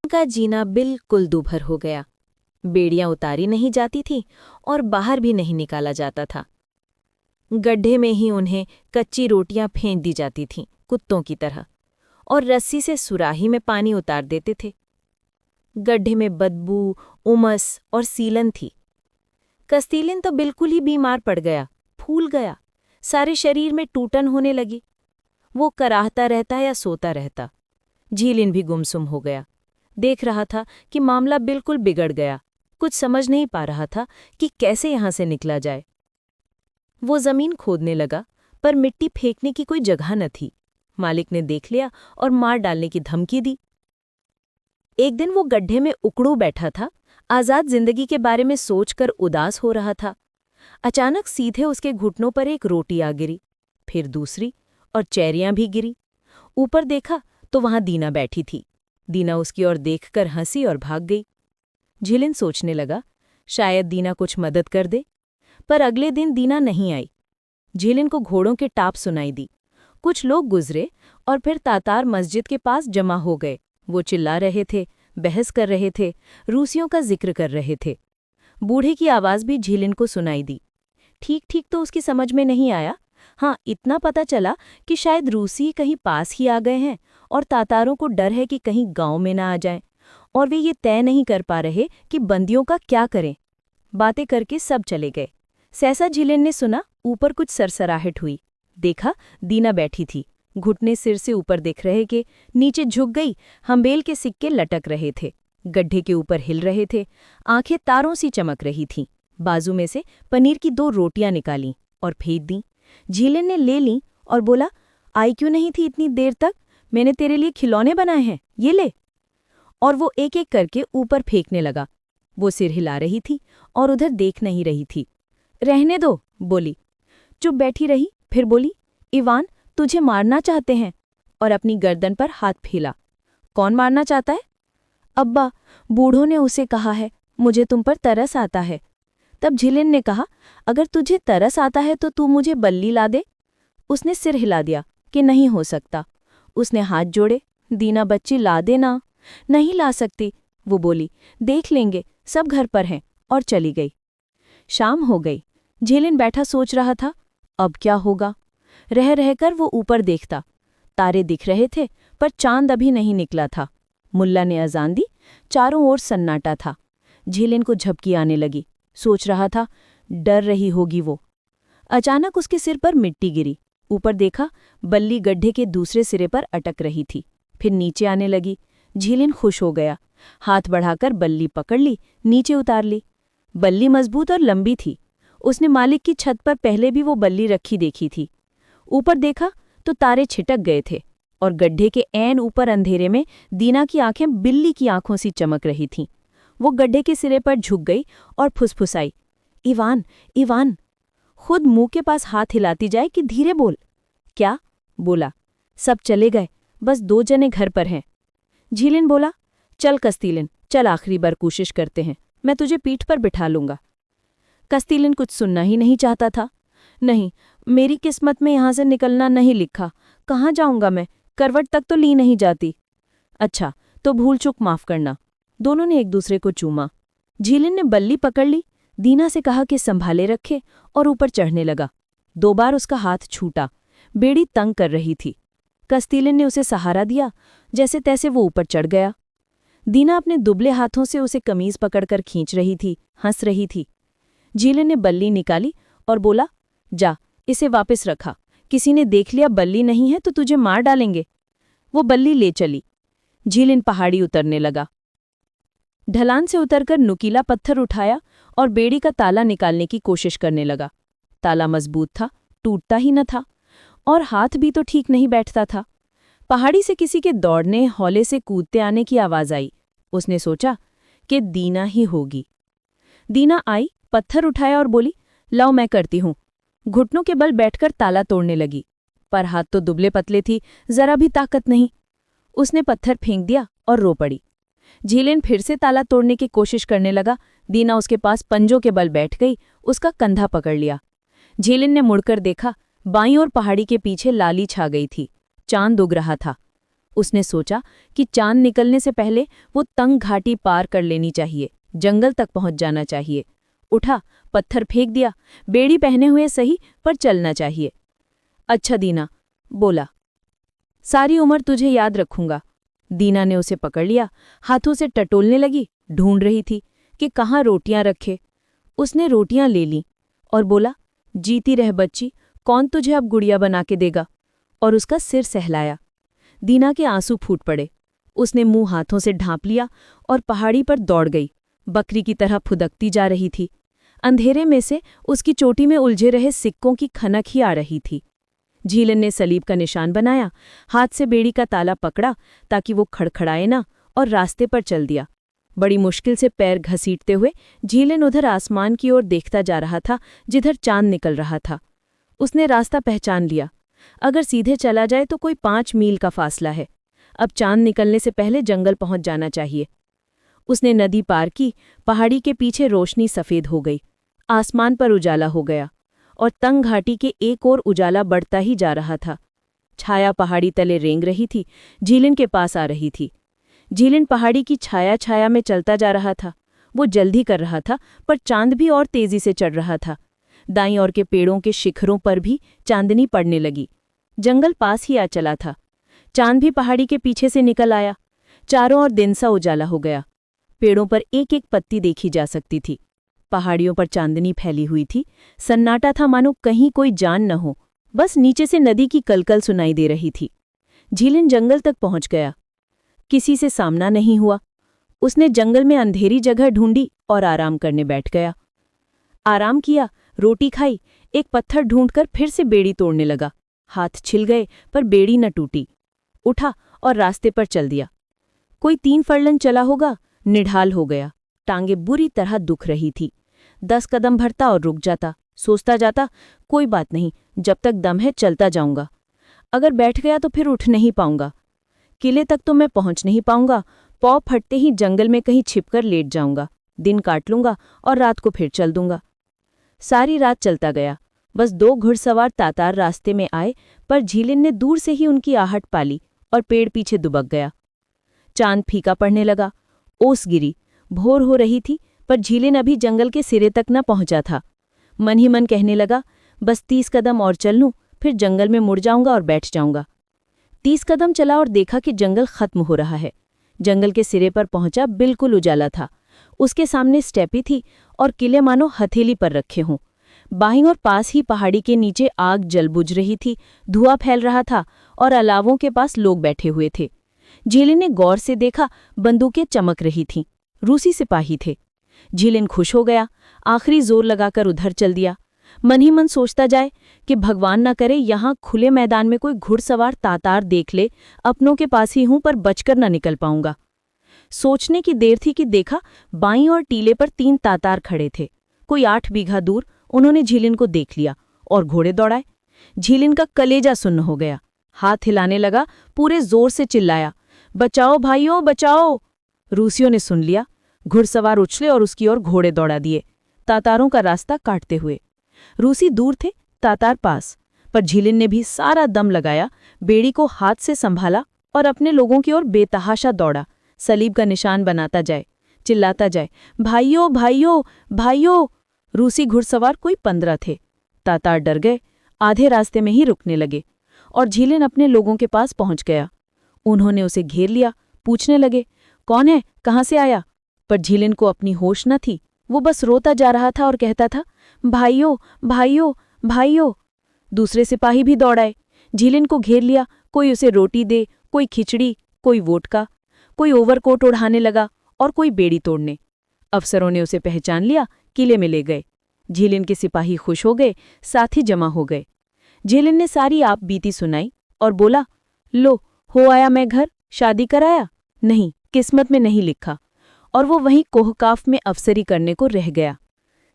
का जीना बिल्कुल दूभर हो गया। बेड़ियां उतारी नहीं जाती थीं और बाहर भी नहीं निकाला जाता था। गड्ढे में ही उन्हें कच्ची रोटियां फेंक दी जाती थीं, कुत्तों की तरह, और रस्सी से सुराही में पानी उतार देते थे। गड्ढे में बदबू, उमस और सीलन थी। कस्तीलिन तो बिल्कुल ही बीमार पड़ गया, फूल गया, सारे शरीर में टूटन होने लगी। वो कराहता रहता या सोता रहता। झीलिन भी गुमसुम हो गया, देख रहा था कि मामला बिल्कुल बिगड़ गया। कुछ समझ नहीं पा रहा था कि कैसे यहां से निकला जाए। वो जमीन खोदने लगा, पर मिट्टी फेंकने की कोई जगह न थी। मालिक ने देख लिया और मार डालने की धमकी दी। एक दिन वो गड्ढे में उकड़ू बैठा था, आजाद जिंदगी के बारे में सोचकर उदास हो रहा था। अचानक सीधे उसके घुटनों पर एक रोटी आ गिरी, फिर दूसरी, और चेरियां भी गिरी। ऊपर देखा तो वहां दीना बैठी थी। दीना उसकी ओर देखकर हंसी और भाग गई। झीलिन सोचने लगा, शायद दीना कुछ मदद कर दे। पर अगले दिन दीना नहीं आई। झीलिन को घोड़ों के टाप सुनाई दी। कुछ लोग गुजरे और फिर तातार मस्जिद के पास जमा हो गए। वो चिल्ला रहे थे, बहस कर रहे थे, रूसियों का जिक्र कर रहे थे। बूढ़े की आवाज़ भी झीलिन को सुनाई दी। ठीक ठीक तो उसकी समझ में नहीं आया। हाँ, इतना पता चला कि शायद रूसी कहीं पास ही आ गए हैं और तातारों को डर है कि कहीं गांव में ना आ जाएं, और वे ये तय नहीं कर पा रहे कि बंदियों का क्या करें। बातें करके सब चले गए। सहसा झीलेन ने सुना ऊपर कुछ सरसराहट हुई। देखा दीना बैठी थी, घुटने सिर से ऊपर दिख रहे के, नीचे झुक गई, हम्बेल के सिक्के लटक रहे थे, गड्ढे के ऊपर हिल रहे थे, आंखें तारों सी चमक रही थीं। बाजू में से पनीर की 2 रोटियां निकालीं और फेंक दीं। झीलेन ने ले लीं और बोला, आई क्यों नहीं थी इतनी देर तक? मैंने तेरे लिए खिलौने बनाए हैं, ये ले। और वो एक एक करके ऊपर फेंकने लगा। वो सिर हिला रही थी और उधर देख नहीं रही थी। रहने दो, बोली। चुप बैठी रही, फिर बोली, इवान तुझे मारना चाहते हैं, और अपनी गर्दन पर हाथ फैला। कौन मारना चाहता है? अब्बा, बूढ़ों ने उसे कहा है, मुझे तुम पर तरस आता है। तब झिलिन ने कहा, अगर तुझे तरस आता है तो तू मुझे बल्ली ला दे। उसने सिर हिला दिया कि नहीं हो सकता। उसने हाथ जोड़े, दीना बच्ची ला देना। नहीं ला सकती, वो बोली, देख लेंगे, सब घर पर हैं, और चली गई। शाम हो गई। झिलिन बैठा सोच रहा था, अब क्या होगा। रह रहकर वो ऊपर देखता। तारे दिख रहे थे, पर चांद अभी नहीं निकला था। मुल्ला ने अजान दी, चारों ओर सन्नाटा था। झिलिन को झपकी आने लगी। सोच रहा था, डर रही होगी वो। अचानक उसके सिर पर मिट्टी गिरी। ऊपर देखा, बल्ली गड्ढे के दूसरे सिरे पर अटक रही थी, फिर नीचे आने लगी। झिलिन खुश हो गया, हाथ बढ़ाकर बल्ली पकड़ ली, नीचे उतार ली। बल्ली मजबूत और लंबी थी। उसने मालिक की छत पर पहले भी वो बल्ली रखी देखी थी। ऊपर देखा तो तारे छिटक गए थे, और गड्ढे के ऐन ऊपर अंधेरे में दीना की आंखें बिल्ली की आंखों सी चमक रही थीं। वो गड्ढे के सिरे पर झुक गई और फुसफुसाई, इवान, इवान। खुद मुंह के पास हाथ हिलाती जाए कि धीरे बोल। क्या? बोला, सब चले गए, बस 2 जने घर पर हैं। झिलिन बोला, चल कस्तीलिन, चल आखिरी बार कोशिश करते हैं, मैं तुझे पीठ पर बिठा लूंगा। कस्तीलिन कुछ सुनना ही नहीं चाहता था। नहीं, मेरी किस्मत में यहां से निकलना नहीं लिखा। कहाँ जाऊंगा मैं? करवट तक तो ली नहीं जाती। अच्छा, तो भूल चूक माफ करना। दोनों ने एक दूसरे को चूमा। झिलिन ने बल्ली पकड़ ली, दीना से कहा कि संभाले रखे, और ऊपर चढ़ने लगा। 2 बार उसका हाथ छूटा। बेड़ी तंग कर रही थी। कस्तीलिन ने उसे सहारा दिया, जैसे तैसे वो ऊपर चढ़ गया। दीना अपने दुबले हाथों से उसे कमीज पकड़कर खींच रही थी, हंस रही थी। झिलिन ने बल्ली निकाली और बोला, जा, इसे वापस रखा। किसी ने देख लिया बल्ली नहीं है तो तुझे मार डालेंगे। वो बल्ली ले चली। झिलिन पहाड़ी उतरने लगा। ढलान से उतरकर नुकीला पत्थर उठाया और बेड़ी का ताला निकालने की कोशिश करने लगा। ताला मजबूत था, टूटता ही न था, और हाथ भी तो ठीक नहीं बैठता था। पहाड़ी से किसी के दौड़ने, हौले से कूदते आने की आवाज आई। उसने सोचा कि दीना ही होगी। दीना आई, पत्थर उठाया और बोली, लाओ मैं करती हूं। घुटनों के बल बैठकर ताला तोड़ने लगी, पर हाथ तो दुबले पतले थी, जरा भी ताकत नहीं। उसने पत्थर फेंक दिया और रो पड़ी। झिलिन फिर से ताला तोड़ने की कोशिश करने लगा। दीना उसके पास पंजों के बल बैठ गई, उसका कंधा पकड़ लिया। झिलिन ने मुड़कर देखा, बाईं ओर पहाड़ी के पीछे लाली छा गई थी। चांद उग रहा था। उसने सोचा कि चांद निकलने से पहले वो तंग घाटी पार कर लेनी चाहिए, जंगल तक पहुंच जाना चाहिए। उठा, पत्थर फेंक दिया। बेड़ी पहने हुए सही, पर चलना चाहिए। अच्छा दीना, बोला, सारी उम्र तुझे याद रखूंगा। दीना ने उसे पकड़ लिया, हाथों से टटोलने लगी, ढूंढ रही थी कि कहाँ रोटियां रखे। उसने रोटियां ले लीं और बोला, जीती रह बच्ची, कौन तुझे अब गुड़िया बना के देगा? और उसका सिर सहलाया। दीना के आंसू फूट पड़े। उसने मुंह हाथों से ढांप लिया और पहाड़ी पर दौड़ गई। बकरी की तरह फुदकती जा रही थी। अंधेरे में से उसकी चोटी में उलझे रहे सिक्कों की खनक ही आ रही थी। झिलिन ने सलीब का निशान बनाया, हाथ से बेड़ी का ताला पकड़ा ताकि वो खड़खड़ाए ना, और रास्ते पर चल दिया। बड़ी मुश्किल से पैर घसीटते हुए झिलिन उधर आसमान की ओर देखता जा रहा था, जिधर चांद निकल रहा था। उसने रास्ता पहचान लिया। अगर सीधे चला जाए तो कोई 5 मील का फासला है। अब चांद निकलने से पहले जंगल पहुंच जाना चाहिए। उसने नदी पार की। पहाड़ी के पीछे रोशनी सफ़ेद हो गई। आसमान पर उजाला हो गया, और तंग घाटी के एक ओर उजाला बढ़ता ही जा रहा था। छाया पहाड़ी तले रेंग रही थी, झिलिन के पास आ रही थी। झिलिन पहाड़ी की छाया छाया में चलता जा रहा था। वो जल्दी कर रहा था, पर चांद भी और तेजी से चढ़ रहा था। दाईं ओर के पेड़ों के शिखरों पर भी चांदनी पड़ने लगी। जंगल पास ही आ चला था। चांद भी पहाड़ी के पीछे से निकल आया। चारों ओर दिन सा उजाला हो गया। पेड़ों पर एक एक पत्ती देखी जा सकती थी। पहाड़ियों पर चांदनी फैली हुई थी। सन्नाटा था मानो कहीं कोई जान न हो। बस नीचे से नदी की कलकल सुनाई दे रही थी। झीलिन जंगल तक पहुंच गया। किसी से सामना नहीं हुआ। उसने जंगल में अंधेरी जगह ढूंढी और आराम करने बैठ गया। आराम किया, रोटी खाई, एक पत्थर ढूंढकर फिर से बेड़ी तोड़ने लगा। हाथ छिल गए पर बेड़ी न टूटी। उठा और रास्ते पर चल दिया। कोई 3 फर्लन चला होगा, निढाल हो गया। टांगे बुरी तरह दुख रही थी। 10 कदम भरता और रुक जाता, सोचता जाता, कोई बात नहीं, जब तक दम है चलता जाऊंगा। अगर बैठ गया तो फिर उठ नहीं पाऊंगा। किले तक तो मैं पहुंच नहीं पाऊंगा। पौ फटते ही जंगल में कहीं छिपकर लेट जाऊंगा। दिन काट लूंगा और रात को फिर चल दूंगा। सारी रात चलता गया। बस 2 घुड़सवार तातार रास्ते में आए, पर झीलिन ने दूर से ही उनकी आहट पाली और पेड़ पीछे दुबक गया। चांद फीका पड़ने लगा। ओस गिरी। भोर हो रही थी, पर झीलिन अभी जंगल के सिरे तक न पहुंचा था। मन ही मन कहने लगा, बस 30 कदम और चल लूं, फिर जंगल में मुड़ जाऊंगा और बैठ जाऊंगा। 30 कदम चला और देखा कि जंगल खत्म हो रहा है। जंगल के सिरे पर पहुंचा, बिल्कुल उजाला था। उसके सामने स्टेपी थी और किले मानो हथेली पर रखे हों। बाईं और पास ही पहाड़ी के नीचे आग जल बुझ रही थी, धुआं फैल रहा था और अलावों के पास लोग बैठे हुए थे। झीलिन ने गौर से देखा, बंदूकें चमक रही थीं। रूसी सिपाही थे। झीलिन खुश हो गया, आखिरी जोर लगाकर उधर चल दिया। मन ही मन सोचता जाए कि भगवान न करे यहाँ खुले मैदान में कोई घुड़सवार तातार देख ले, अपनों के पास ही हूं पर बचकर न निकल पाऊंगा। सोचने की देर थी कि देखा, बाईं और टीले पर 3 तातार खड़े थे। कोई 8 बीघा दूर उन्होंने झीलिन को देख लिया और घोड़े दौड़ाए। झीलिन का कलेजा सुन्न हो गया। हाथ हिलाने लगा, पूरे जोर से चिल्लाया, बचाओ भाइयों, बचाओ। रूसियों ने सुन लिया। घुड़सवार उछले और उसकी ओर घोड़े दौड़ा दिए, तातारों का रास्ता काटते हुए। रूसी दूर थे, तातार पास, पर झीलिन ने भी सारा दम लगाया, बेड़ी को हाथ से संभाला और अपने लोगों की ओर बेतहाशा दौड़ा, सलीब का निशान बनाता जाए, चिल्लाता जाए, भाइयों भाइयों भाइयों। रूसी घुड़सवार कोई 15 थे। तातार डर गए, आधे रास्ते में ही रुकने लगे और झीलिन अपने लोगों के पास पहुंच गया। उन्होंने उसे घेर लिया, पूछने लगे, कौन है, कहाँ से आया? पर झीलिन को अपनी होश न थी। वो बस रोता जा रहा था और कहता था, भाइयों भाइयों भाइयों। दूसरे सिपाही भी दौड़ाए, झीलिन को घेर लिया। कोई उसे रोटी दे, कोई खिचड़ी, कोई वोटका, कोई ओवरकोट उड़ाने लगा और कोई बेड़ी तोड़ने। अफसरों ने उसे पहचान लिया, किले में ले गए। झीलिन के सिपाही खुश हो गए, साथी जमा हो गए। झीलिन ने सारी आप बीती सुनाई और बोला, लो, हो आया मैं घर, शादी कराया? नहीं, किस्मत में नहीं लिखा। और वो वहीं कोहकाफ में अफसरी करने को रह गया।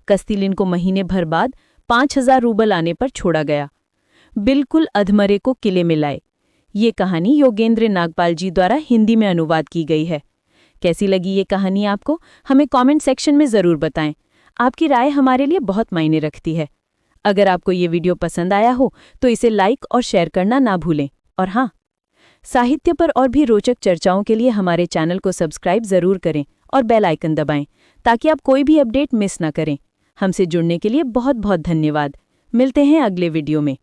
कस्तिलिन को महीने भर बाद 5000 रूबल आने पर छोड़ा गया। बिल्कुल अधमरे को किले में लाए। ये कहानी योगेंद्र नागपाल जी द्वारा हिंदी में अनुवाद की गई है। कैसी लगी ये कहानी आपको, हमें कमेंट सेक्शन में ज़रूर बताएं। आपकी राय हमारे लिए बहुत मायने रखती है। अगर आपको ये वीडियो पसंद आया हो तो इसे लाइक और शेयर करना ना भूलें। और हाँ, साहित्य पर और भी रोचक चर्चाओं के लिए हमारे चैनल को सब्सक्राइब ज़रूर करें और बेल आइकन दबाएं, ताकि आप कोई भी अपडेट मिस ना करें। हमसे जुड़ने के लिए बहुत बहुत धन्यवाद। मिलते हैं अगले वीडियो में।